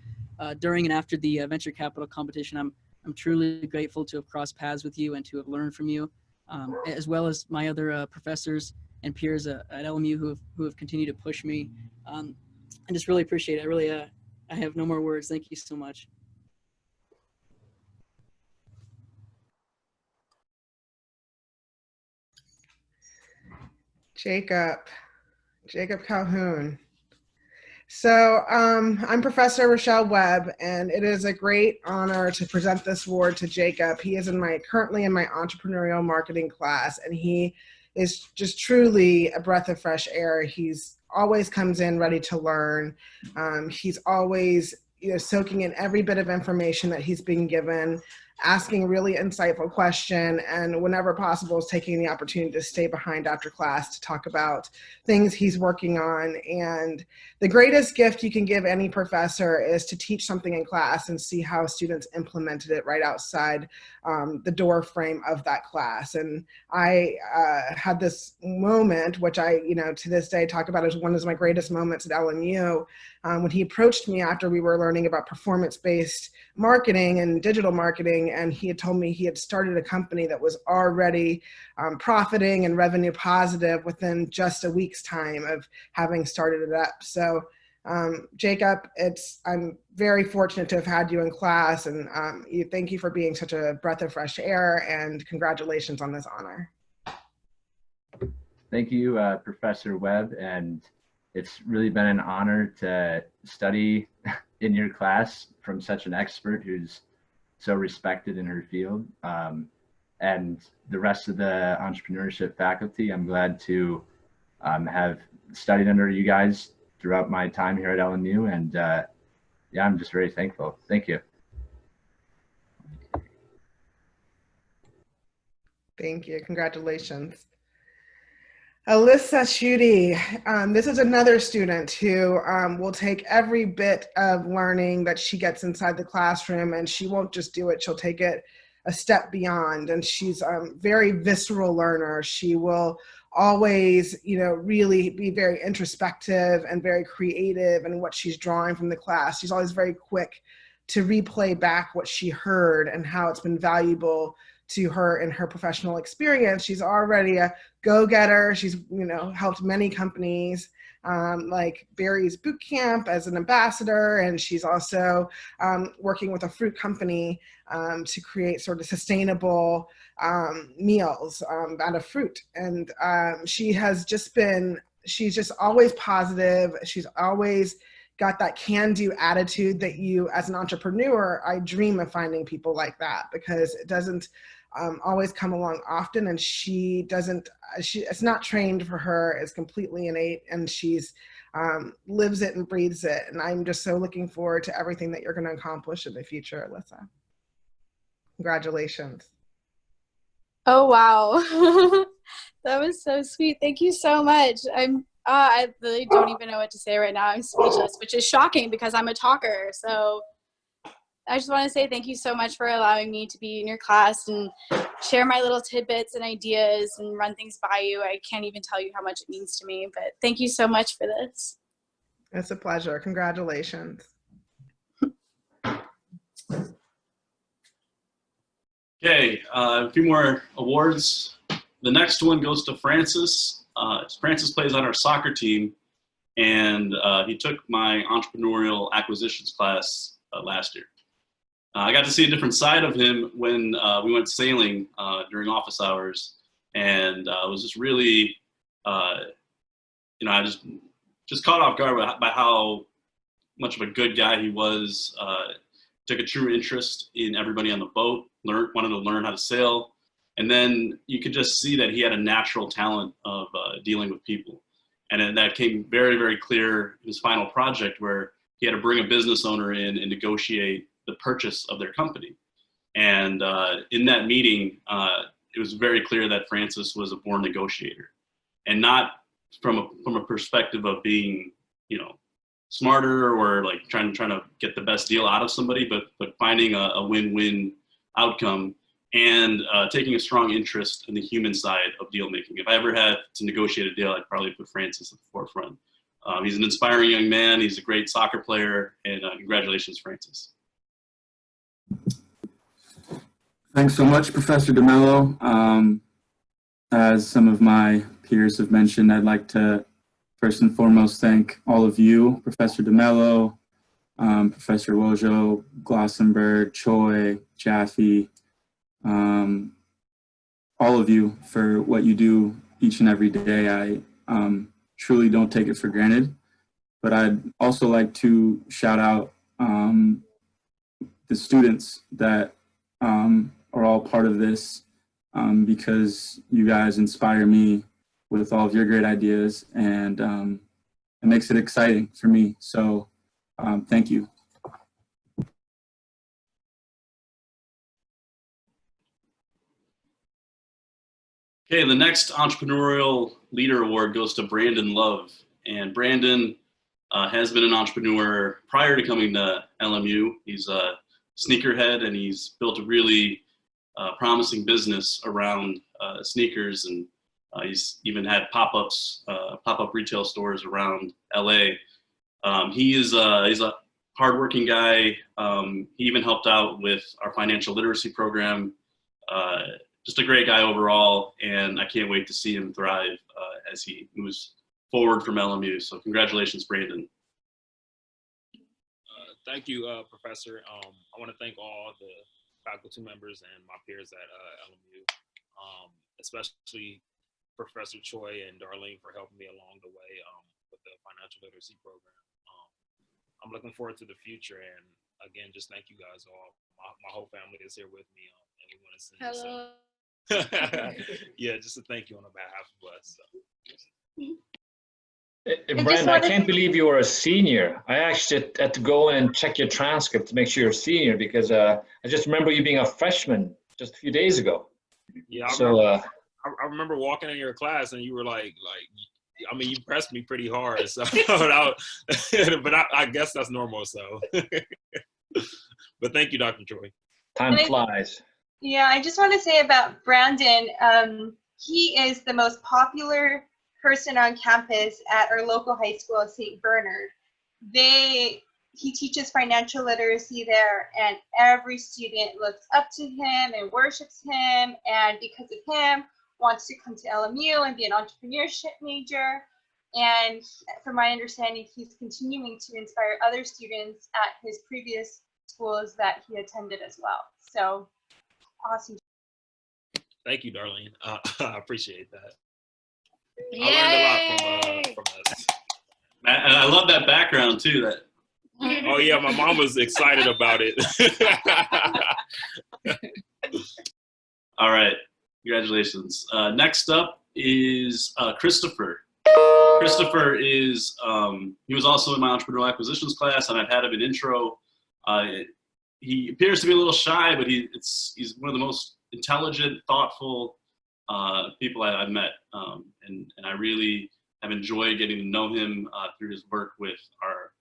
during and after the venture capital competition, I'm truly grateful to have crossed paths with you and to have learned from you, as well as my other professors and peers at LMU who have continued to push me. I just really appreciate it. I have no more words. Thank you so much. Jacob Calhoun. So I'm Professor Rochelle Webb, and it is a great honor to present this award to Jacob. He is currently in my entrepreneurial marketing class, and he is just truly a breath of fresh air. He's always comes in ready to learn. He's always soaking in every bit of information that he's being given, asking a really insightful question, and whenever possible is taking the opportunity to stay behind after class to talk about things he's working on. And the greatest gift you can give any professor is to teach something in class and see how students implemented it right outside the door frame of that class. And I had this moment, which I, to this day talk about as one of my greatest moments at LMU, when he approached me after we were learning about performance-based marketing and digital marketing, and he had told me he had started a company that was already profiting and revenue positive within just a week's time of having started it up. So Jacob, I'm very fortunate to have had you in class, and thank you for being such a breath of fresh air, and congratulations on this honor. Thank you, Professor Webb, and it's really been an honor to study in your class from such an expert who's so respected in her field. And the rest of the entrepreneurship faculty, I'm glad to have studied under you guys throughout my time here at LMU, and yeah, I'm just very thankful. Thank you. Thank you. Congratulations. Alyssa Schutte, this is another student who will take every bit of learning that she gets inside the classroom, and she won't just do it, she'll take it a step beyond. And she's a very visceral learner. She will always, really be very introspective and very creative in what she's drawing from the class. She's always very quick to replay back what she heard and how it's been valuable to her in her professional experience. She's already a go-getter. She's, helped many companies like Barry's Boot Camp as an ambassador, and she's also working with a fruit company to create sort of sustainable meals out of fruit. And she's just always positive. She's always got that can-do attitude that you, as an entrepreneur, I dream of finding people like that, because it doesn't always come along often, and it's not trained for her. It's completely innate, and she's lives it and breathes it. And I'm just so looking forward to everything that you're going to accomplish in the future, Alyssa. Congratulations. Oh, wow. That was so sweet. Thank you so much. I really don't even know what to say right now. I'm speechless, which is shocking because I'm a talker. So I just want to say thank you so much for allowing me to be in your class and share my little tidbits and ideas and run things by you. I can't even tell you how much it means to me, but thank you so much for this. It's a pleasure. Congratulations. Okay, a few more awards. The next one goes to Francis. Francis plays on our soccer team, and he took my entrepreneurial acquisitions class last year. I got to see a different side of him when we went sailing during office hours, and it was just really, I just caught off guard by how much of a good guy he was. Took a true interest in everybody on the boat, wanted to learn how to sail. And then you could just see that he had a natural talent of dealing with people. And that came very, very clear in his final project, where he had to bring a business owner in and negotiate the purchase of their company. And in that meeting, it was very clear that Francis was a born negotiator, and not from a perspective of being, smarter or like trying to get the best deal out of somebody, but finding a win-win outcome and taking a strong interest in the human side of deal making. If I ever had to negotiate a deal, I'd probably put Francis at the forefront. He's an inspiring young man. He's a great soccer player, and congratulations, Francis. Thanks so much, Professor DeMello. As some of my peers have mentioned, I'd like to first and foremost thank all of you, Professor DeMello, Professor Wojo, Glossenberg, Choi, Jaffe, all of you for what you do each and every day. I truly don't take it for granted. But I'd also like to shout out the students that are all part of this, because you guys inspire me with all of your great ideas, and it makes it exciting for me. So thank you. Okay, the next Entrepreneurial Leader Award goes to Brandon Love. And Brandon has been an entrepreneur prior to coming to LMU. He's a sneakerhead, and he's built a really promising business around sneakers, and he's even had pop-ups, pop-up retail stores around LA. He's a hardworking guy. He even helped out with our financial literacy program. Just a great guy overall, and I can't wait to see him thrive as he moves forward from LMU. So congratulations, Brandon. Thank you, Professor. I want to thank all the faculty members and my peers at LMU, especially Professor Choi and Darlene for helping me along the way with the financial literacy program. I'm looking forward to the future, and again, just thank you guys all. My whole family is here with me, and we want to sing. Hello. So. Yeah, just a thank you on behalf of us. So. Brandon, I can't believe you were a senior. I actually had to go in and check your transcript to make sure you're a senior, because I just remember you being a freshman just a few days ago. Yeah, I remember walking in your class, and you were like, I mean, you pressed me pretty hard. So, but I guess that's normal. So, but thank you, Dr. Choi. Time flies. Yeah, I just want to say about Brandon, he is the most popular person on campus at our local high school, St. Bernard. He teaches financial literacy there, and every student looks up to him and worships him, and because of him, wants to come to LMU and be an entrepreneurship major. And from my understanding, he's continuing to inspire other students at his previous schools that he attended as well. So awesome. Thank you, Darlene. I appreciate that. Yay! I learned a lot from us. And I love that background too. That. Oh yeah, my mom was excited about it. All right, congratulations. Next up is Christopher. Christopher is, he was also in my entrepreneurial acquisitions class, and I've had him in intro. He appears to be a little shy, but he's one of the most intelligent, thoughtful people I've met. And I really have enjoyed getting to know him through his work with our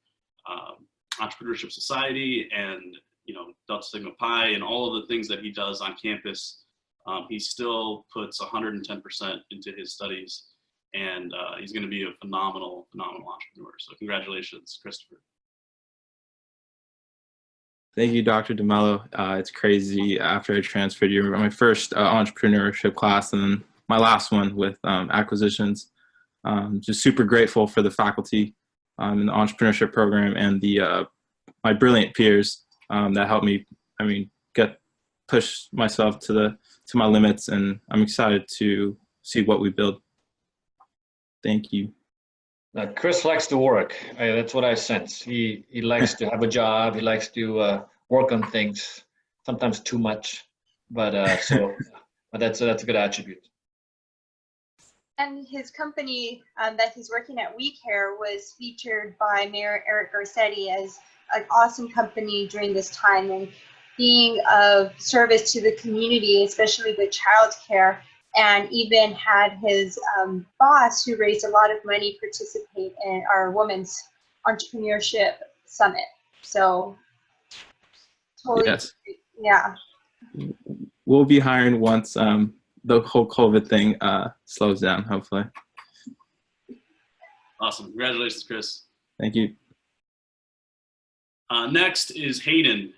Entrepreneurship Society and Delta Sigma Pi and all of the things that he does on campus. He still puts 110% into his studies, and he's going to be a phenomenal entrepreneur. So congratulations, Christopher. Thank you, Dr. DeMello. It's crazy. After I transferred, you were my first entrepreneurship class and then my last one with acquisitions. Just super grateful for the faculty in the entrepreneurship program and the my brilliant peers that helped me, push myself to my limits, and I'm excited to see what we build. Thank you. Chris likes to work. That's what I sense. He likes to have a job. He likes to work on things, sometimes too much, but that's a good attribute. And his company that he's working at, WeCare, was featured by Mayor Eric Garcetti as an awesome company during this time and being of service to the community, especially with childcare, and even had his boss, who raised a lot of money, participate in our Women's Entrepreneurship Summit. So totally, yes. Yeah. We'll be hiring once the whole COVID thing slows down, hopefully. Awesome. Congratulations, Chris. Thank you. Next is Hayden.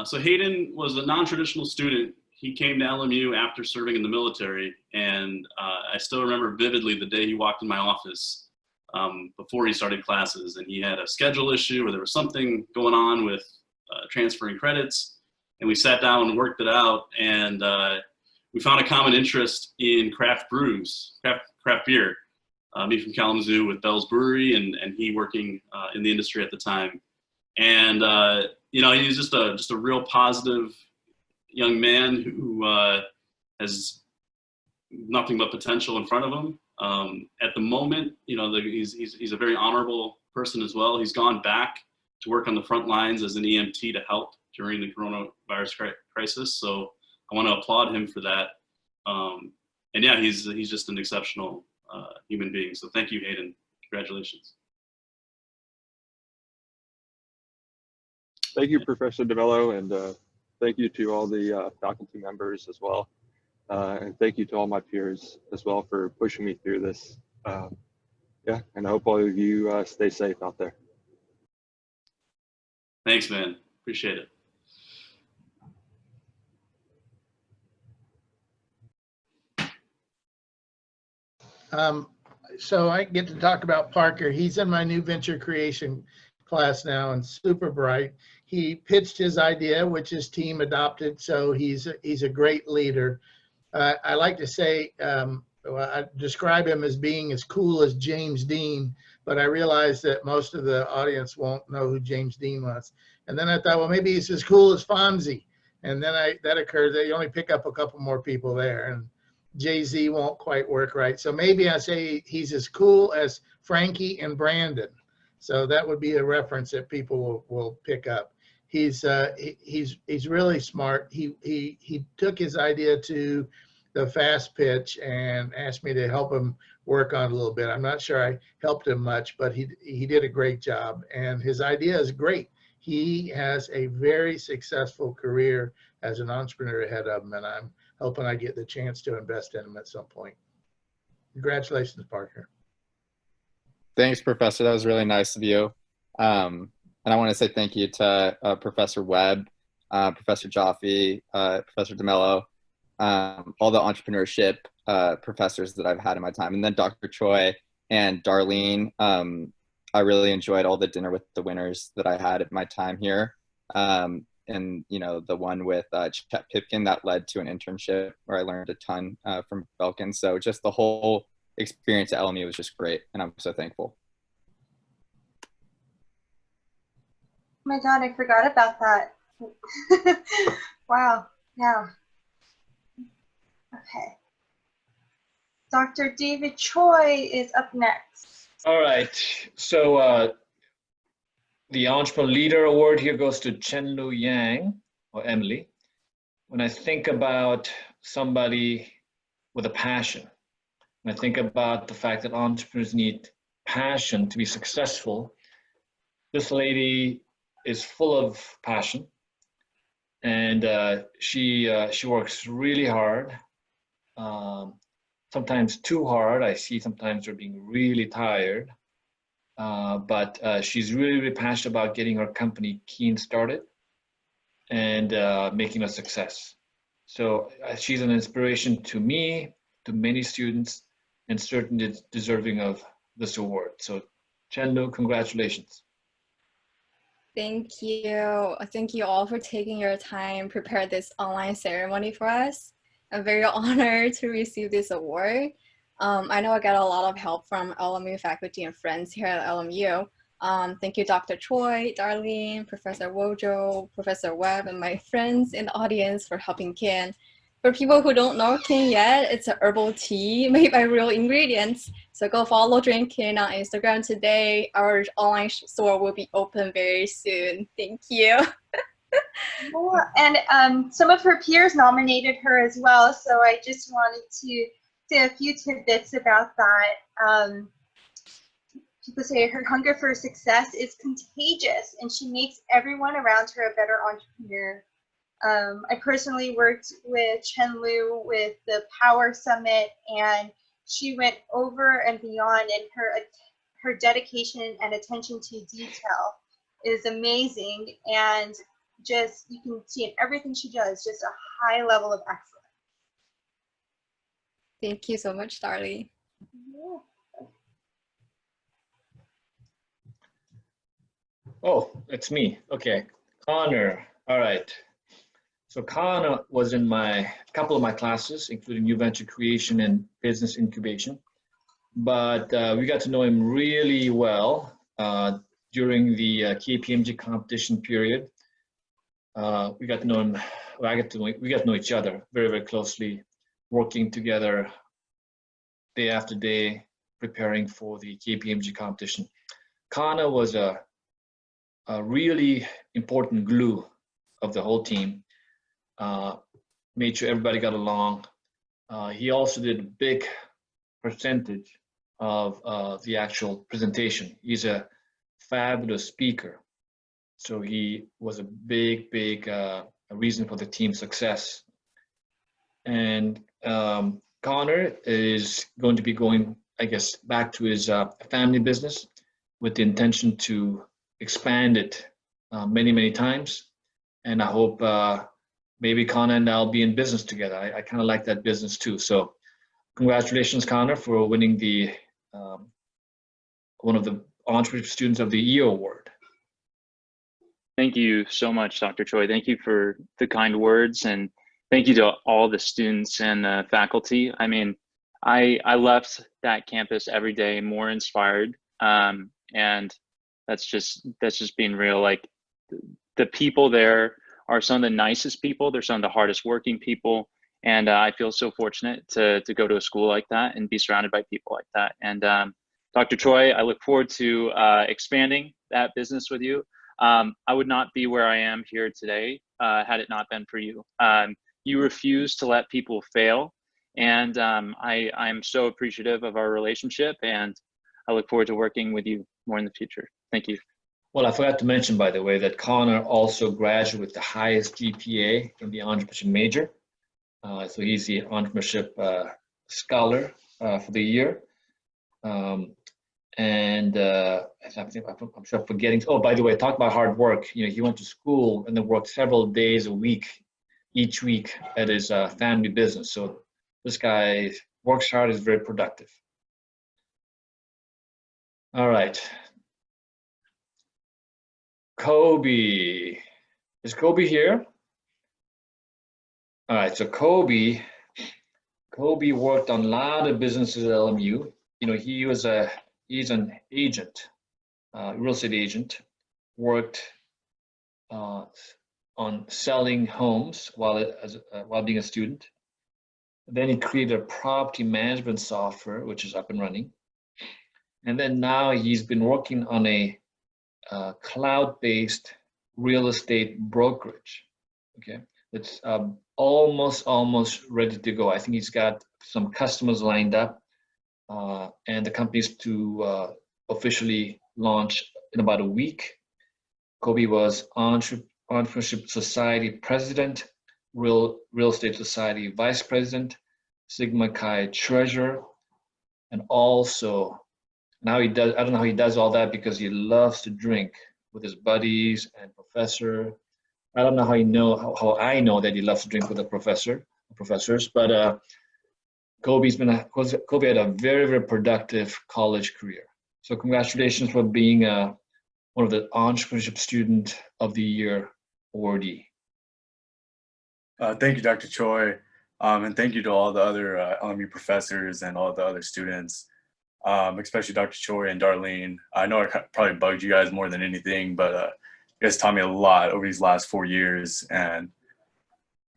So Hayden was a non-traditional student. He came to LMU after serving in the military, and I still remember vividly the day he walked in my office before he started classes, and he had a schedule issue or there was something going on with transferring credits, and we sat down and worked it out, and we found a common interest in craft brews, craft beer. Me from Kalamazoo with Bell's Brewery, and he working in the industry at the time. And he's just a real positive young man who has nothing but potential in front of him. At the moment, he's a very honorable person as well. He's gone back to work on the front lines as an EMT to help during the coronavirus crisis. So I want to applaud him for that. And yeah, he's just an exceptional human being. So thank you, Hayden. Congratulations. Thank you, Professor DeMello, and thank you to all the faculty members as well. And thank you to all my peers as well for pushing me through this. Yeah, and I hope all of you stay safe out there. Thanks, man. Appreciate it. So I get to talk about Parker. He's in my new venture creation class now and super bright. He pitched his idea, which his team adopted. So he's a great leader. I like to say, I describe him as being as cool as James Dean, but I realized that most of the audience won't know who James Dean was. And then I thought, well, maybe he's as cool as Fonzie. And then that occurred that you only pick up a couple more people there, and Jay-Z won't quite work right. So maybe I say he's as cool as Frankie and Brandon. So that would be a reference that people will pick up. He's really smart. He took his idea to the fast pitch and asked me to help him work on it a little bit. I'm not sure I helped him much, but he did a great job, and his idea is great. He has a very successful career as an entrepreneur ahead of him, and I'm hoping I get the chance to invest in him at some point. Congratulations, Parker. Thanks, Professor. That was really nice of you. And I want to say thank you to Professor Webb, Professor Jaffe, Professor DeMello, all the entrepreneurship professors that I've had in my time, and then Dr. Choi and Darlene. I really enjoyed all the dinner with the winners that I had at my time here. And the one with Chet Pipkin that led to an internship where I learned a ton from Belkin. So just the whole experience at LMU was just great, and I'm so thankful. Oh my God, I forgot about that. Wow, yeah. Okay. Dr. David Choi is up next. All right, so the Entrepreneur Leader Award here goes to Chen-Lu Yang, or Emily. When I think about somebody with a passion, when I think about the fact that entrepreneurs need passion to be successful, this lady is full of passion, and she works really hard, sometimes too hard. I see sometimes her being really tired, but she's really, really passionate about getting her company Keen started and making a success. So she's an inspiration to me, to many students, and certainly deserving of this award. So Chenlu, congratulations. Thank you. Thank you all for taking your time to prepare this online ceremony for us. I'm very honored to receive this award. I know I got a lot of help from LMU faculty and friends here at LMU. Thank you, Dr. Choi, Darlene, Professor Wojo, Professor Webb, and my friends in the audience for helping Ken. For people who don't know Ken yet, it's a herbal tea made by real ingredients. So go follow Drink Ken on Instagram today. Our online store will be open very soon. Thank you. And some of her peers nominated her as well. So I just wanted to say a few tidbits about that. People say her hunger for success is contagious, and she makes everyone around her a better entrepreneur. I personally worked with Chenlu with the Power Summit, and she went over and beyond, and her dedication and attention to detail is amazing, and just you can see in everything she does just a high level of excellence. Thank you so much, Darlene. Yeah. Oh, it's me. Okay, Connor. All right. So Connor was in a couple of my classes, including New Venture Creation and Business Incubation. But we got to know him really well during the KPMG competition period. We got to know him. Well, we got to know each other very, very closely, working together day after day, preparing for the KPMG competition. Connor was a really important glue of the whole team. Made sure everybody got along. He also did a big percentage of the actual presentation. He's a fabulous speaker. So he was a big reason for the team's success. And Connor is going to be going, I guess, back to his family business with the intention to expand it many times. And I hope maybe Connor and I'll be in business together. I kind of like that business too. So congratulations, Connor, for winning the one of the Entrepreneur Students of the Year award. Thank you so much, Dr. Choi. Thank you for the kind words, and thank you to all the students and the faculty. I mean, I left that campus every day more inspired, and that's just being real. Like the people there are some of the nicest people. They're some of the hardest working people. And I feel so fortunate to go to a school like that and be surrounded by people like that. And Dr. Choi, I look forward to expanding that business with you. I would not be where I am here today had it not been for you. You refuse to let people fail. And I'm so appreciative of our relationship, and I look forward to working with you more in the future. Thank you. Well, I forgot to mention, by the way, that Connor also graduated with the highest GPA in the entrepreneurship major. So he's the entrepreneurship scholar for the year. I'm sure I'm forgetting. Oh, by the way, talk about hard work. You know, he went to school and then worked several days a week, each week at his family business. So this guy works hard, is very productive. All right. Kobe. Is Kobe here? All right, so Kobe worked on a lot of businesses at LMU. You know, he's an agent, real estate agent, worked on selling homes while being a student. Then he created a property management software, which is up and running. And then now he's been working on a cloud-based real estate brokerage. Okay, it's almost ready to go. I think he's got some customers lined up. and the company is to officially launch in about a week. Kobe was Entrepreneurship Society President, Real Estate Society Vice President, Sigma Chi Treasurer, and also now he does, I don't know how he does all that because he loves to drink with his buddies and professor. I don't know how I know that he loves to drink with professors, but Kobe had a very, very productive college career. So congratulations for being one of the Entrepreneurship Student of the Year awardee. Thank you, Dr. Choi, and thank you to all the other LMU professors and all the other students, especially Dr. Choi and Darlene. I know I probably bugged you guys more than anything, but you guys taught me a lot over these last 4 years, and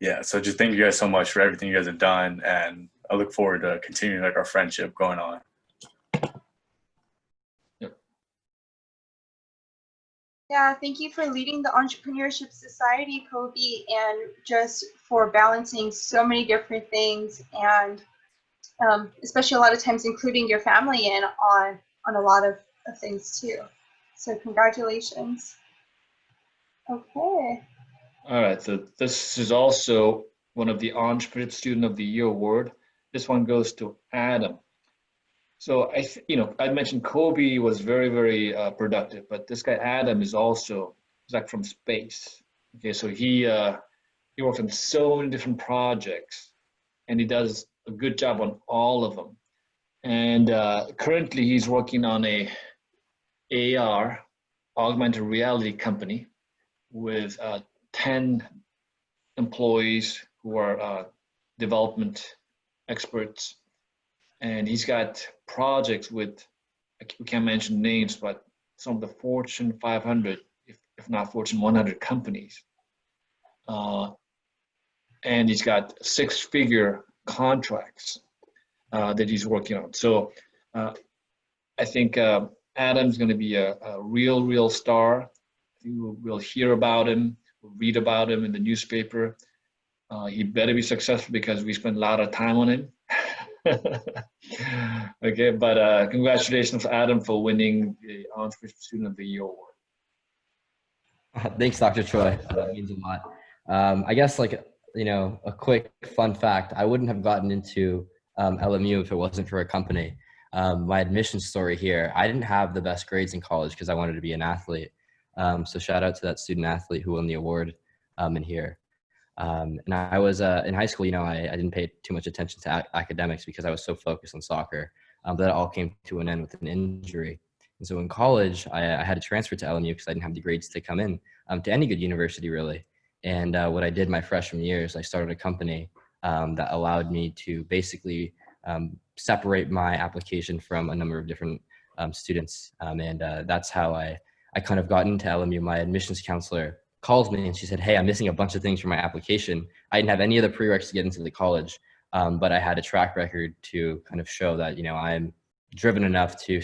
yeah, so just thank you guys so much for everything you guys have done, and I look forward to continuing our friendship going on. Yeah, thank you for leading the Entrepreneurship Society, Kobe, and just for balancing so many different things, and especially a lot of times including your family in on a lot of things too. So congratulations. Okay. All right, so this is also one of the Entrepreneurship Student of the Year award. This one goes to Adam. So I mentioned Kobe was very, very productive, but this guy Adam is also like from space. Okay, so he works on so many different projects, and he does a good job on all of them. And currently, he's working on a AR, augmented reality company, with 10 employees who are development experts. And he's got projects with, we can't mention names, but some of the Fortune 500, if not Fortune 100 companies. And he's got 6-figure contracts that he's working on. So I think Adam's going to be a real star. I think we'll hear about him, we'll read about him in the newspaper. He better be successful because we spent a lot of time on him. Okay, but congratulations, Adam, for winning the Entrepreneurship Student of the Year award. Thanks, Dr. Choi. That means a lot. I guess, a quick fun fact, I wouldn't have gotten into LMU if it wasn't for a company. My admission story here, I didn't have the best grades in college because I wanted to be an athlete. So shout out to that student athlete who won the award in here. And I was in high school, I didn't pay too much attention to academics because I was so focused on soccer. But that all came to an end with an injury. And so in college, I had to transfer to LMU because I didn't have the grades to come in to any good university, really. And what I did my freshman year is I started a company that allowed me to basically separate my application from a number of different students. And that's how I kind of got into LMU. My admissions counselor called me and she said, "Hey, I'm missing a bunch of things from my application." I didn't have any of the prereqs to get into the college, but I had a track record to kind of show that, I'm driven enough to,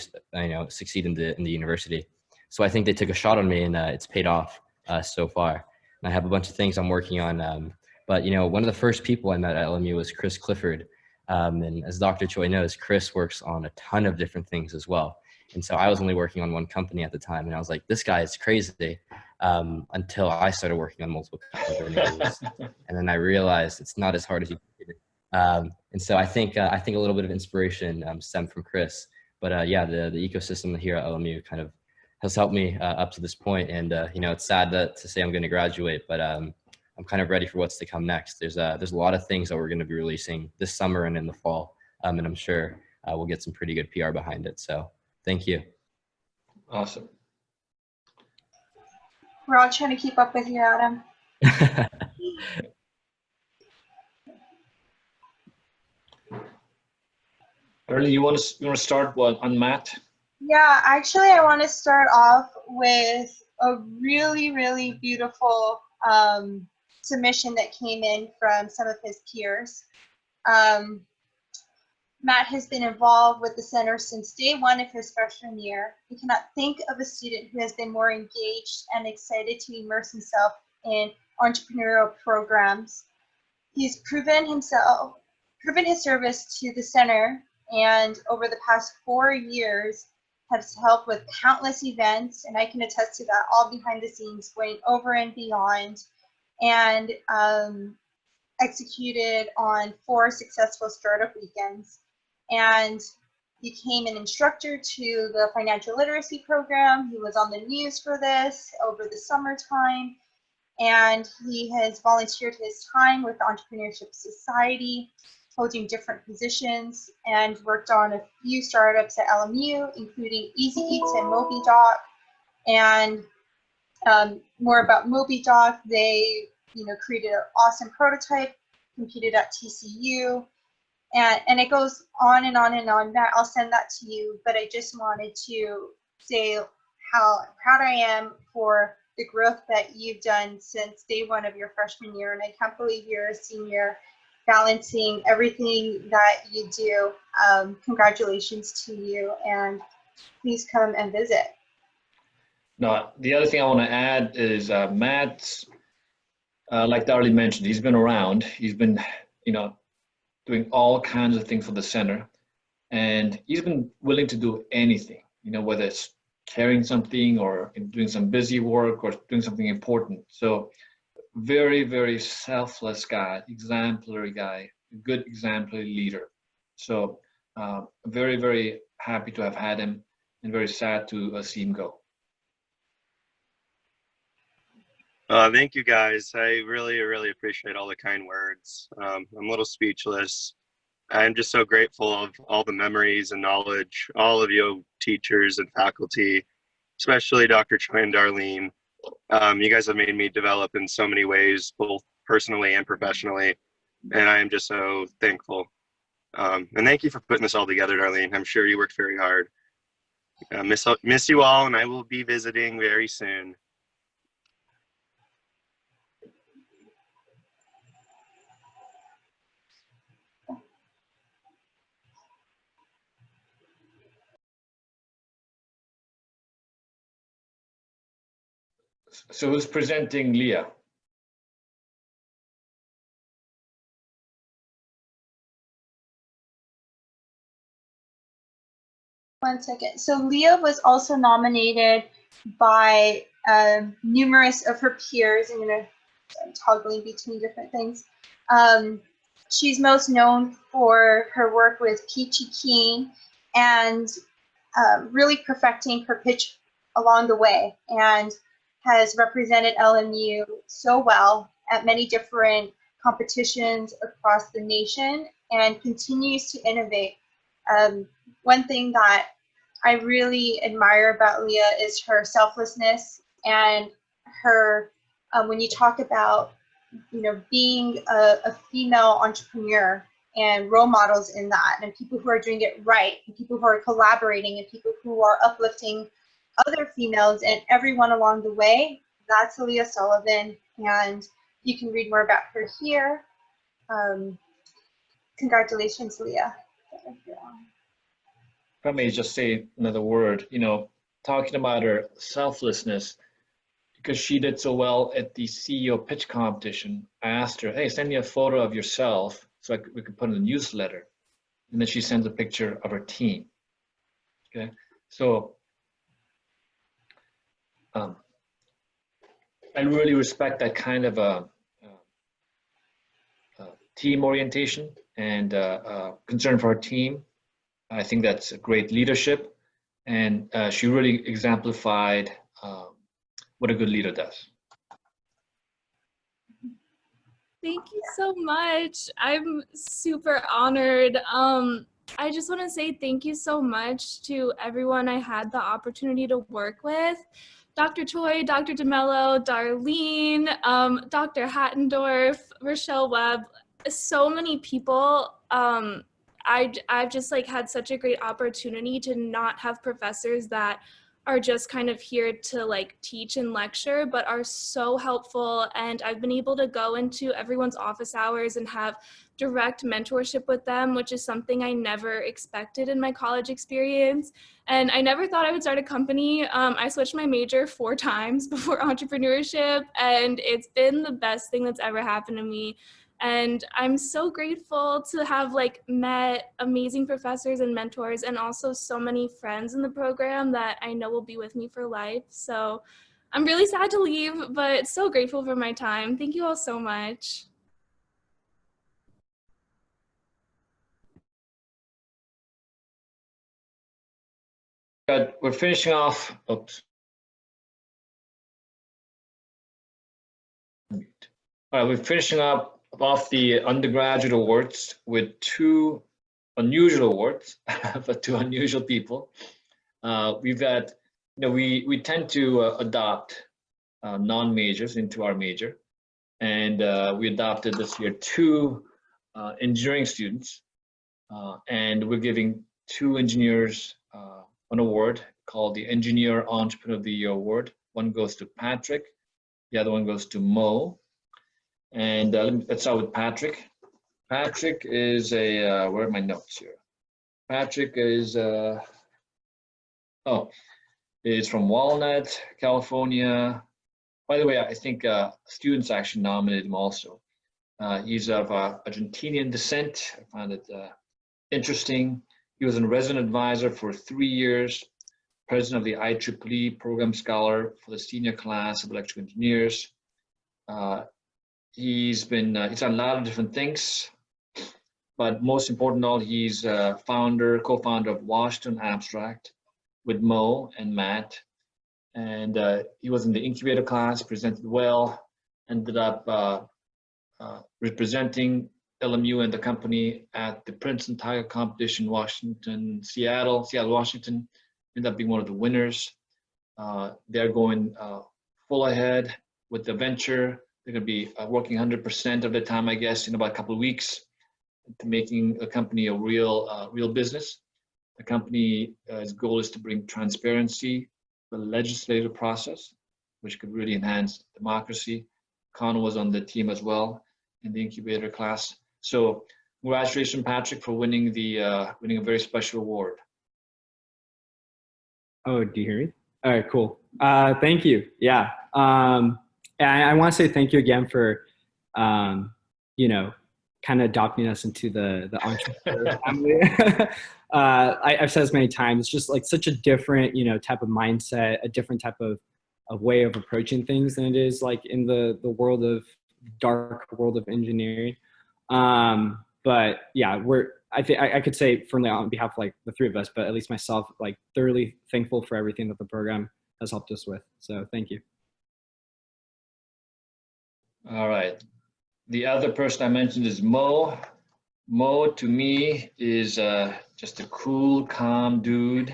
succeed in the university. So I think they took a shot on me, and it's paid off so far. And I have a bunch of things I'm working on. But, one of the first people I met at LMU was Chris Clifford. And as Dr. Choi knows, Chris works on a ton of different things as well. And so I was only working on one company at the time. And I was like, this guy is crazy. Until I started working on multiple companies. And then I realized it's not as hard as you think. And so I think a little bit of inspiration stemmed from Chris. But yeah, the ecosystem here at LMU kind of has helped me up to this point. And it's sad to say I'm going to graduate, but I'm kind of ready for what's to come next. There's a lot of things that we're going to be releasing this summer and in the fall, and I'm sure we'll get some pretty good PR behind it. So thank you. Awesome. We're all trying to keep up with you, Adam. Early, you want to start on Matt? Yeah, actually, I want to start off with a really, really beautiful submission that came in from some of his peers. Matt has been involved with the center since day one of his freshman year. We cannot think of a student who has been more engaged and excited to immerse himself in entrepreneurial programs. He's proven his service to the center and over the past 4 years has helped with countless events, and I can attest to that, all behind the scenes, going over and beyond, and executed on 4 successful startup weekends, and became an instructor to the financial literacy program. He was on the news for this over the summertime, and he has volunteered his time with the Entrepreneurship Society, holding different positions, and worked on a few startups at LMU, including Easy Eats and MobiDoc. And more about MobiDoc, they created an awesome prototype, competed at TCU, and it goes on and on and on. Matt, I'll send that to you, but I just wanted to say how proud I am for the growth that you've done since day one of your freshman year, and I can't believe you're a senior, balancing everything that you do. Congratulations to you, and please come and visit. No, the other thing I want to add is Matt's, like Darlene mentioned, he's been around. He's been, doing all kinds of things for the center, and he's been willing to do anything, whether it's carrying something or doing some busy work or doing something important. So very, very selfless guy, exemplary guy, good exemplary leader. So very, very happy to have had him, and very sad to see him go. Thank you, guys. I really, really appreciate all the kind words. I'm a little speechless. I'm just so grateful of all the memories and knowledge, all of you teachers and faculty, especially Dr. Choi and Darlene. You guys have made me develop in so many ways, both personally and professionally, and I am just so thankful. And thank you for putting this all together, Darlene. I'm sure you worked very hard. Miss you all, and I will be visiting very soon. So who's presenting Leah? One second. So Leah was also nominated by numerous of her peers. I'm toggling between different things. She's most known for her work with Peachy Keen and really perfecting her pitch along the way, and has represented LMU so well at many different competitions across the nation, and continues to innovate. One thing that I really admire about Leah is her selflessness, and her, when you talk about, being a female entrepreneur and role models in that, and people who are doing it right, and people who are collaborating, and people who are uplifting other females and everyone along the way. That's Leah Sullivan, and you can read more about her here. Congratulations, Leah. If I may just say another word, talking about her selflessness, because she did so well at the CEO pitch competition. I asked her, hey, send me a photo of yourself so we could put in the newsletter. And then she sends a picture of her team. Okay, so I really respect that kind of team orientation and concern for her team. I think that's a great leadership, and she really exemplified what a good leader does. Thank you so much. I'm super honored. I just want to say thank you so much to everyone I had the opportunity to work with. Dr. Choi, Dr. DeMello, Darlene, Dr. Hattendorf, Rochelle Webb, so many people. I've just had such a great opportunity to not have professors that are just kind of here to teach and lecture, but are so helpful. And I've been able to go into everyone's office hours and have direct mentorship with them, which is something I never expected in my college experience. And I never thought I would start a company. I switched my major 4 times before entrepreneurship, and it's been the best thing that's ever happened to me. And I'm so grateful to have like met amazing professors and mentors, and also so many friends in the program that I know will be with me for life. So I'm really sad to leave, but so grateful for my time. Thank you all so much. We're finishing off. Oops. All right, we're finishing up off the undergraduate awards with two unusual awards for two unusual people. We've had, we tend to adopt non-majors into our major, and we adopted this year two engineering students, and we're giving two engineers an award called the Engineer Entrepreneur of the Year Award. One goes to Patrick, the other one goes to Mo. And let's start with Patrick. Patrick is a, where are my notes here? Patrick is, is from Walnut, California. By the way, I think students actually nominated him also. He's of Argentinian descent. I found it interesting. He was a resident advisor for 3 years, president of the IEEE program scholar for the senior class of electrical engineers. He's done a lot of different things, but most important of all, he's co-founder of Washington Abstract with Mo and Matt. And he was in the incubator class, presented well, ended up representing LMU and the company at the Princeton Tiger Competition, Seattle, Washington, ended up being one of the winners. They're going full ahead with the venture. They're going to be working 100% of the time, I guess, in about a couple of weeks to making the company a real business. The company's goal is to bring transparency to the legislative process, which could really enhance democracy. Connor was on the team as well in the incubator class. So congratulations, Patrick, for winning winning a very special award. Oh, do you hear me? All right, cool. Thank you. Yeah. And I want to say thank you again for, kind of adopting us into the entrepreneur family. I've said this many times, it's just like such a different, type of mindset, a different type of way of approaching things than it is like in the dark world of engineering. But yeah, I think I could say firmly on behalf of like the three of us, but at least myself, like thoroughly thankful for everything that the program has helped us with. So thank you. All right. The other person I mentioned is Mo. Mo, to me, is just a cool, calm dude.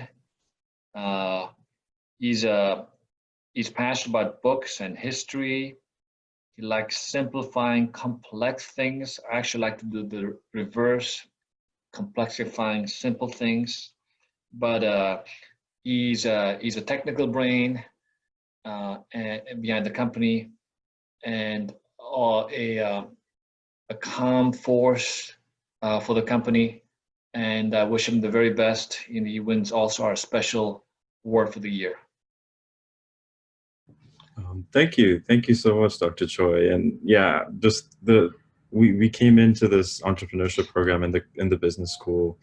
He's passionate about books and history. He likes simplifying complex things. I actually like to do the reverse, complexifying simple things. But he's a technical brain and behind the company, and a calm force for the company. And I wish him the very best. He wins also our special award for the year. Thank you so much, Dr. Choi. And yeah, just we came into this entrepreneurship program in the business school,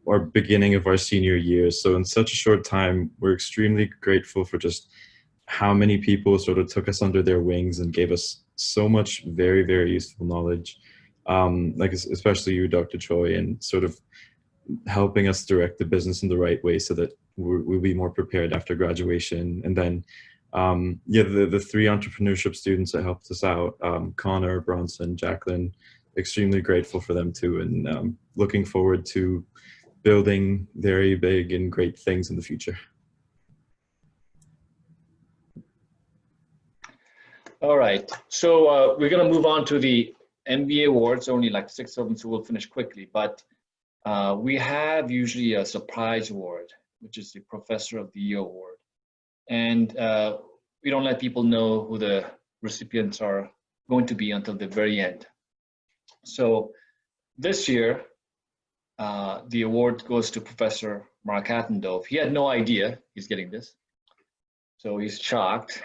our beginning of our senior year. So in such a short time, we're extremely grateful for just how many people sort of took us under their wings and gave us so much very, very useful knowledge. Like especially you, Dr. Choi, and sort of helping us direct the business in the right way so that we'll be more prepared after graduation. And then the three entrepreneurship students that helped us out, Connor, Bronson, Jacqueline, extremely grateful for them too, and looking forward to building very big and great things in the future. All right, so we're going to move on to the MBA awards, only like 6 of them, so we'll finish quickly. But we have usually a surprise award, which is the Professor of the Year award. And we don't let people know who the recipients are going to be until the very end. So this year, the award goes to Professor Mark Hattendorf. He had no idea he's getting this, so he's shocked.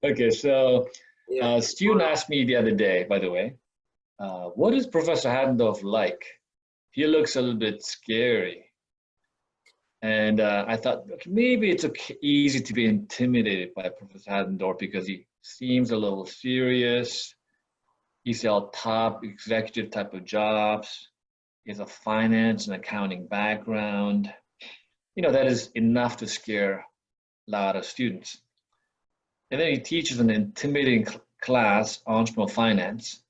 Okay, so A student asked me the other day, by the way, what is Professor Haddendorf like? He looks a little bit scary. And I thought, okay, maybe it's easy to be intimidated by Professor Haddendorf because he seems a little serious. He's all top executive type of jobs. He has a finance and accounting background. You know, that is enough to scare a lot of students. And then he teaches an intimidating class, entrepreneurial finance.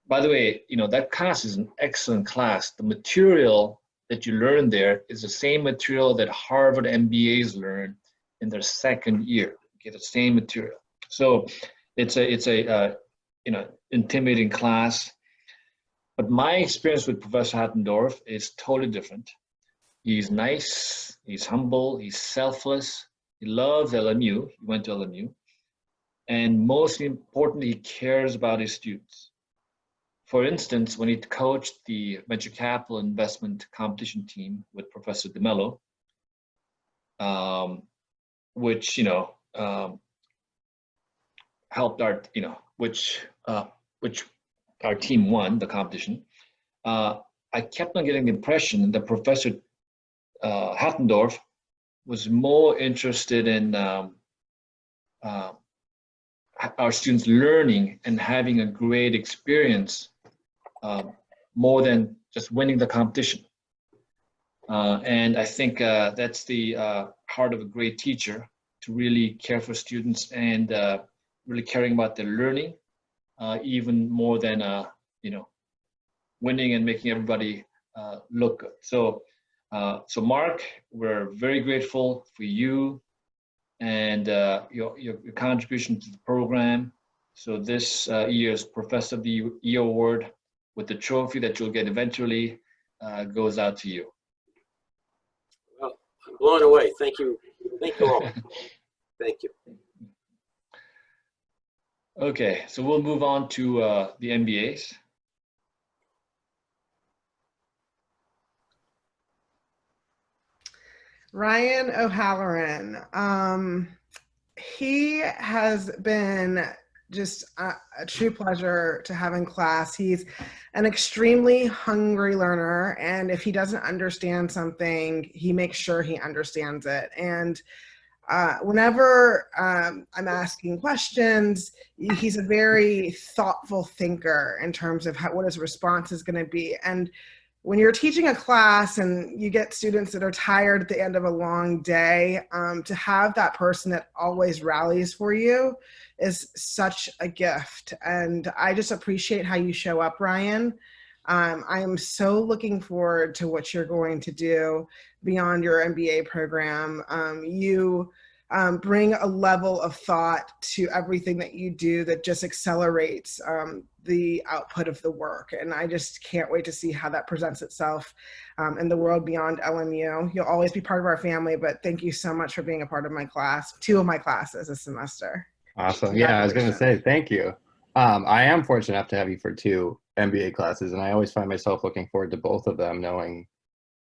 By the way, you know, that class is an excellent class. The material that you learn there is the same material that Harvard MBAs learn in their second year. Okay, the same material. So it's a you know, intimidating class. But my experience with Professor Haddendorf is totally different. He's nice, he's humble, he's selfless. He loves LMU. He went to LMU. And most importantly, he cares about his students. For instance, when he coached the venture capital investment competition team with Professor DeMello, which, you know, helped our, you know, which our team won the competition, I kept on getting the impression that Professor Haddendorf was more interested in our students learning and having a great experience more than just winning the competition. And I think that's the heart of a great teacher, to really care for students and really caring about their learning, even more than you know, winning and making everybody look good. So, so Mark, we're very grateful for you and your contribution to the program. So this year's Professor of the Year Award with the trophy that you'll get eventually goes out to you. Well, I'm blown away. Thank you. Thank you all. Thank you. Okay, so we'll move on to the MBAs. Ryan O'Halloran. He has been just a true pleasure to have in class. He's an extremely hungry learner, and if he doesn't understand something, he makes sure he understands it. And whenever I'm asking questions, he's a very thoughtful thinker in terms of what his response is going to be. And when you're teaching a class and you get students that are tired at the end of a long day, to have that person that always rallies for you is such a gift. And I just appreciate how you show up, Ryan. I am so looking forward to what you're going to do beyond your MBA program. You bring a level of thought to everything that you do that just accelerates the output of the work. And I just can't wait to see how that presents itself in the world beyond LMU. You'll always be part of our family, but thank you so much for being a part of my class, 2 of my classes this semester. Awesome. Yeah, I was going to say thank you. I am fortunate enough to have you for 2 MBA classes, and I always find myself looking forward to both of them, knowing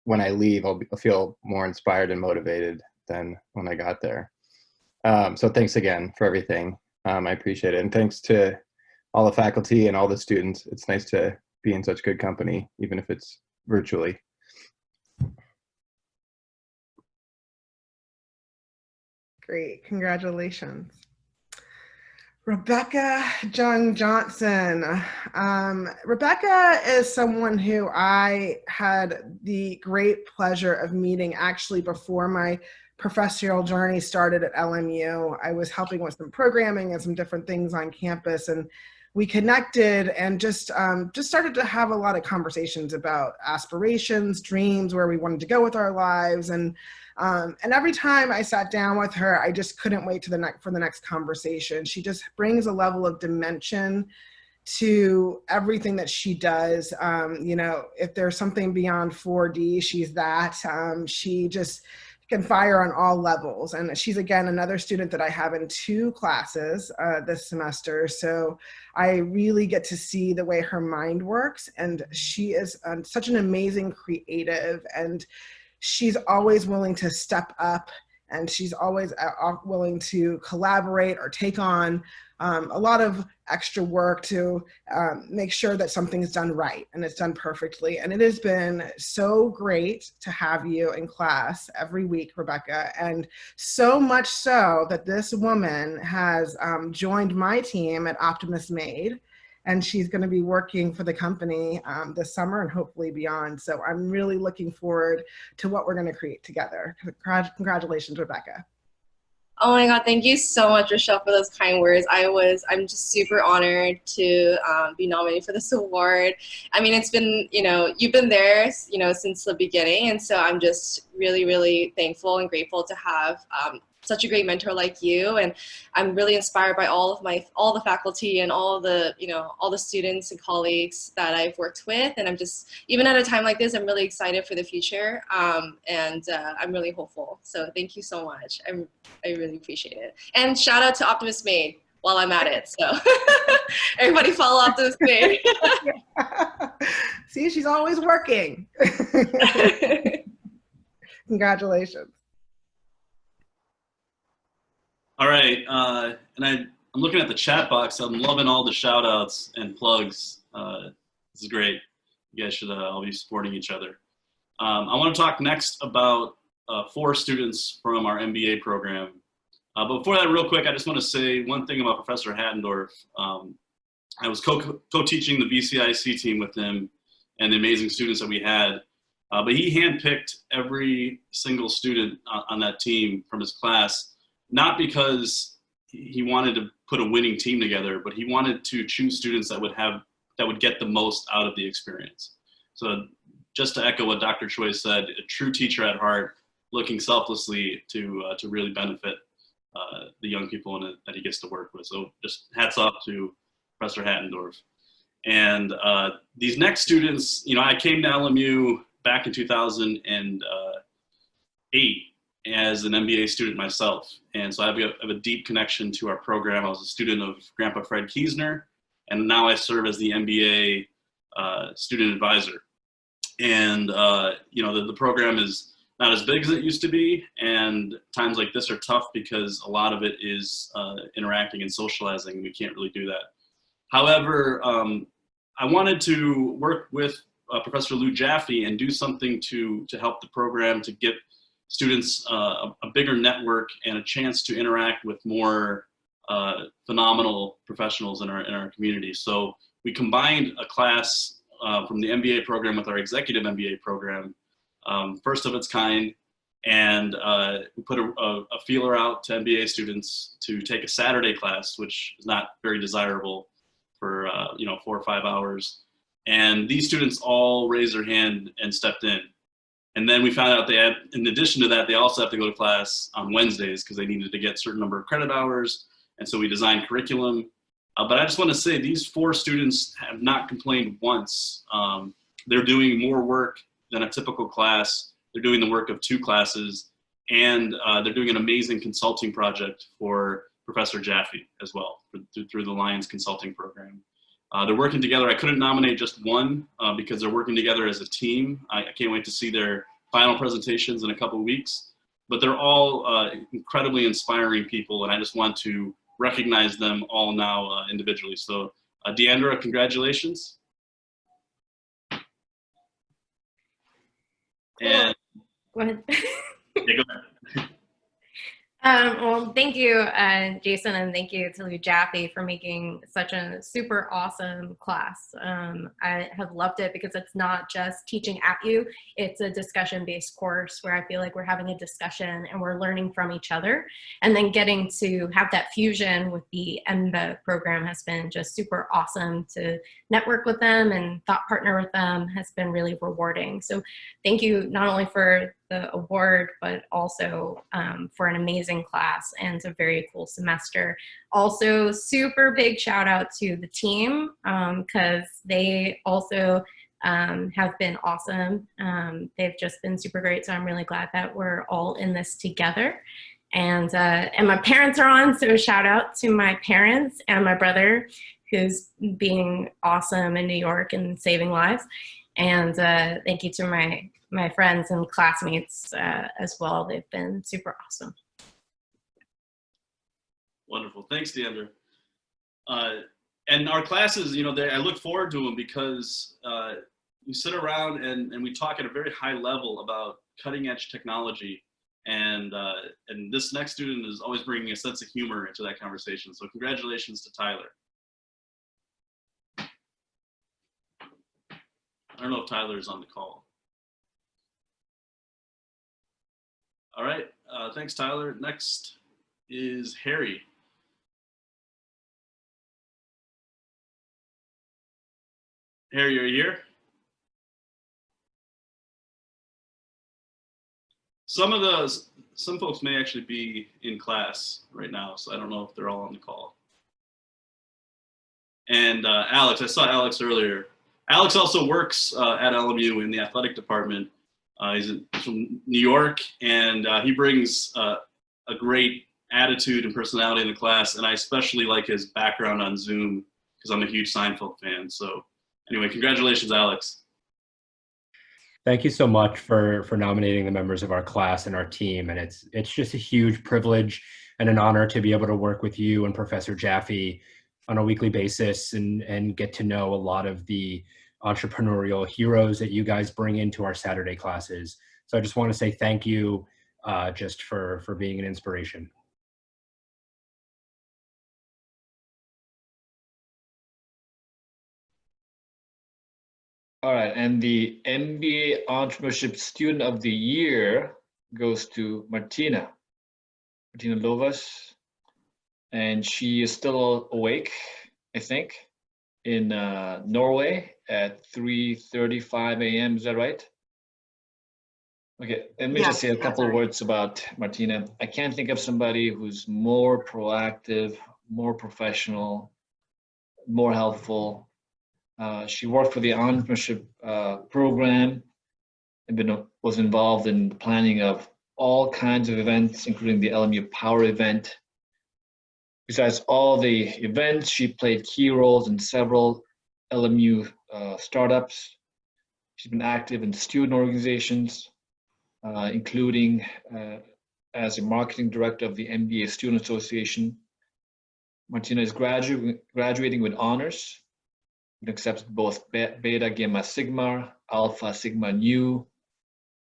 when I leave, I'll feel more inspired and motivated than when I got there. So thanks again for everything. I appreciate it. And thanks to all the faculty and all the students. It's nice to be in such good company, even if it's virtually. Great, congratulations. Rebecca Jung Johnson. Rebecca is someone who I had the great pleasure of meeting actually before my professional journey started at LMU. I was helping with some programming and some different things on campus, and we connected and just started to have a lot of conversations about aspirations, dreams, where we wanted to go with our lives. And every time I sat down with her, I just couldn't wait for the next conversation. She just brings a level of dimension to everything that she does. You know, if there's something beyond 4D, she's that. She just can fire on all levels. And she's, again, another student that I have in 2 classes this semester. So I really get to see the way her mind works. And she is such an amazing creative, and she's always willing to step up and she's always willing to collaborate or take on a lot of extra work to make sure that something's done right and it's done perfectly. And it has been so great to have you in class every week, Rebecca, and so much so that this woman has joined my team at Optimist Made, and she's going to be working for the company this summer and hopefully beyond. So I'm really looking forward to what we're going to create together. Congratulations, Rebecca. Oh my God, thank you so much, Rochelle, for those kind words. I'm just super honored to be nominated for this award. I mean, it's been, you've been there, since the beginning. And so I'm just really, really thankful and grateful to have such a great mentor like you. And I'm really inspired by all the faculty and all the students and colleagues that I've worked with. And I'm just, even at a time like this, I'm really excited for the future. And I'm really hopeful. So thank you so much. I really appreciate it. And shout out to Optimist Made while I'm at it. So everybody follow Optimist Made. See, she's always working. Congratulations. All right, and I'm looking at the chat box. I'm loving all the shout outs and plugs. This is great. You guys should all be supporting each other. I want to talk next about 4 students from our MBA program. But before that, real quick, I just want to say one thing about Professor Hattendorf. I was co-teaching the VCIC team with him and the amazing students that we had. But he handpicked every single student on that team from his class, not because he wanted to put a winning team together, but he wanted to choose students that would get the most out of the experience. So just to echo what Dr. Choi said, a true teacher at heart, looking selflessly to really benefit the young people that he gets to work with. So just hats off to Professor Hattendorf. And these next students, I came to LMU back in 2008 as an MBA student myself. And so I have a deep connection to our program. I was a student of Grandpa Fred Kiesner, and now I serve as the MBA student advisor. And, the program is not as big as it used to be, and times like this are tough because a lot of it is interacting and socializing. We can't really do that. However, I wanted to work with Professor Lou Jaffe and do something to help the program, to get students a bigger network and a chance to interact with more phenomenal professionals in our community. So we combined a class from the MBA program with our executive MBA program, first of its kind, and we put a feeler out to MBA students to take a Saturday class, which is not very desirable for 4 or 5 hours. And these students all raised their hand and stepped in. And then we found out they had, in addition to that, they also have to go to class on Wednesdays because they needed to get a certain number of credit hours. And so we designed curriculum. But I just want to say these 4 students have not complained once. They're doing more work than a typical class. They're doing the work of 2 classes. And they're doing an amazing consulting project for Professor Jaffe as well, through the Lions Consulting Program. They're working together. I couldn't nominate just one because they're working together as a team. I can't wait to see their final presentations in a couple of weeks. But they're all incredibly inspiring people, and I just want to recognize them all now individually. So Deandra, congratulations. And Go ahead. yeah, go ahead. Well, thank you, Jason, and thank you to Lou Jaffe for making such a super awesome class. I have loved it because it's not just teaching at you, it's a discussion-based course where I feel like we're having a discussion and we're learning from each other. And then getting to have that fusion with the MBA program has been just super awesome. To network with them and thought partner with them has been really rewarding. So thank you not only for the award, but also for an amazing class and a very cool semester. Also, super big shout out to the team because they also have been awesome. They've just been super great. So I'm really glad that we're all in this together. And my parents are on, so shout out to my parents and my brother who's being awesome in New York and saving lives. And thank you to my my friends and classmates as well. They've been super awesome. Wonderful. Thanks, Deandra. And our classes, you know, I look forward to them because we sit around and we talk at a very high level about cutting edge technology. And this next student is always bringing a sense of humor into that conversation. So congratulations to Tyler. I don't know if Tyler is on the call. All right, thanks, Tyler. Next is Harry. Harry, are you here? Some folks may actually be in class right now, so I don't know if they're all on the call. And Alex, I saw Alex earlier. Alex also works at LMU in the athletic department. He's from New York, and he brings a great attitude and personality in the class, and I especially like his background on Zoom because I'm a huge Seinfeld fan. So anyway, congratulations, Alex. Thank you so much for nominating the members of our class and our team. And it's just a huge privilege and an honor to be able to work with you and Professor Jaffe on a weekly basis and get to know a lot of the entrepreneurial heroes that you guys bring into our Saturday classes. So I just want to say thank you just for being an inspiration. All right, and the MBA Entrepreneurship Student of the Year goes to Martina Lovas, and she is still awake, I think, in Norway at 3:35 a.m. Is that right? Okay, let me just say a couple of words about Martina. I can't think of somebody who's more proactive, more professional, more helpful. She worked for the entrepreneurship program and was involved in the planning of all kinds of events, including the LMU Power event. Besides all the events, she played key roles in several LMU startups. She's been active in student organizations, including as a marketing director of the MBA Student Association. Martina is graduating with honors. It accepts both Beta Gamma Sigma, Alpha Sigma Nu,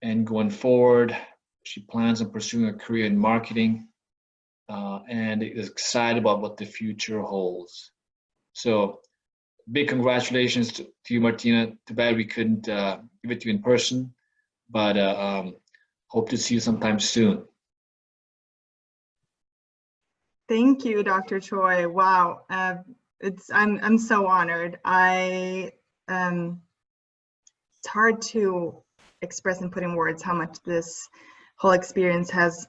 and going forward, she plans on pursuing a career in marketing and is excited about what the future holds. So big congratulations to you, Martina. Too bad we couldn't give it to you in person, but hope to see you sometime soon. Thank you, Dr. Choi. Wow. I'm so honored. It's hard to express and put in words how much this whole experience has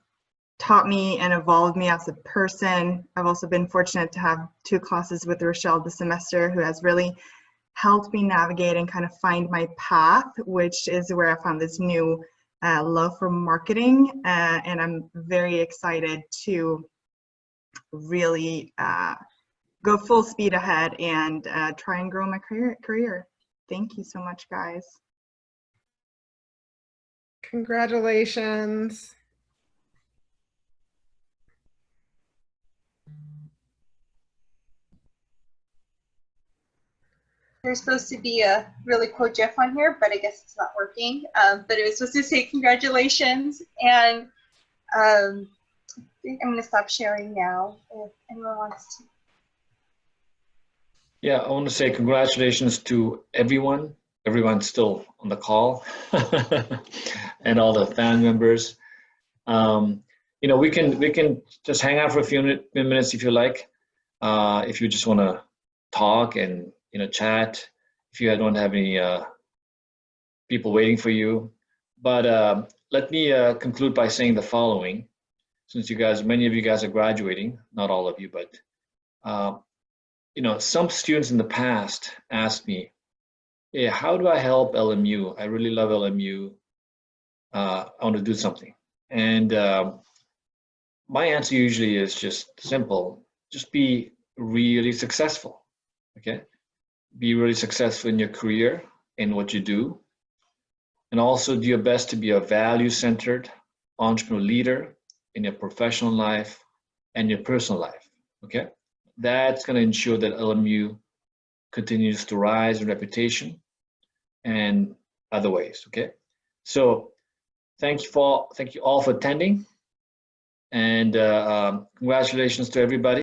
taught me and evolved me as a person. I've also been fortunate to have 2 classes with Rochelle this semester, who has really helped me navigate and kind of find my path, which is where I found this new love for marketing. And I'm very excited to really go full speed ahead and try and grow my career. Thank you so much, guys. Congratulations. There's supposed to be a really cool GIF on here, but I guess it's not working. But it was supposed to say congratulations, and I think I'm going to stop sharing now if anyone wants to. Yeah, I want to say congratulations to everyone. Everyone's still on the call, and all the fan members. You know, we can just hang out for a few minutes if you like. If you just want to talk and chat. If you don't have any people waiting for you, but let me conclude by saying the following. Since many of you guys are graduating, not all of you, but some students in the past asked me, hey, how do I help LMU? I really love LMU. I want to do something. And my answer usually is just simple. Just be really successful, okay? Be really successful in your career, in what you do. and also do your best to be a value-centered entrepreneurial leader in your professional life and your personal life, okay? That's going to ensure that LMU continues to rise in reputation and other ways, okay? So thank you all for attending, and congratulations to everybody.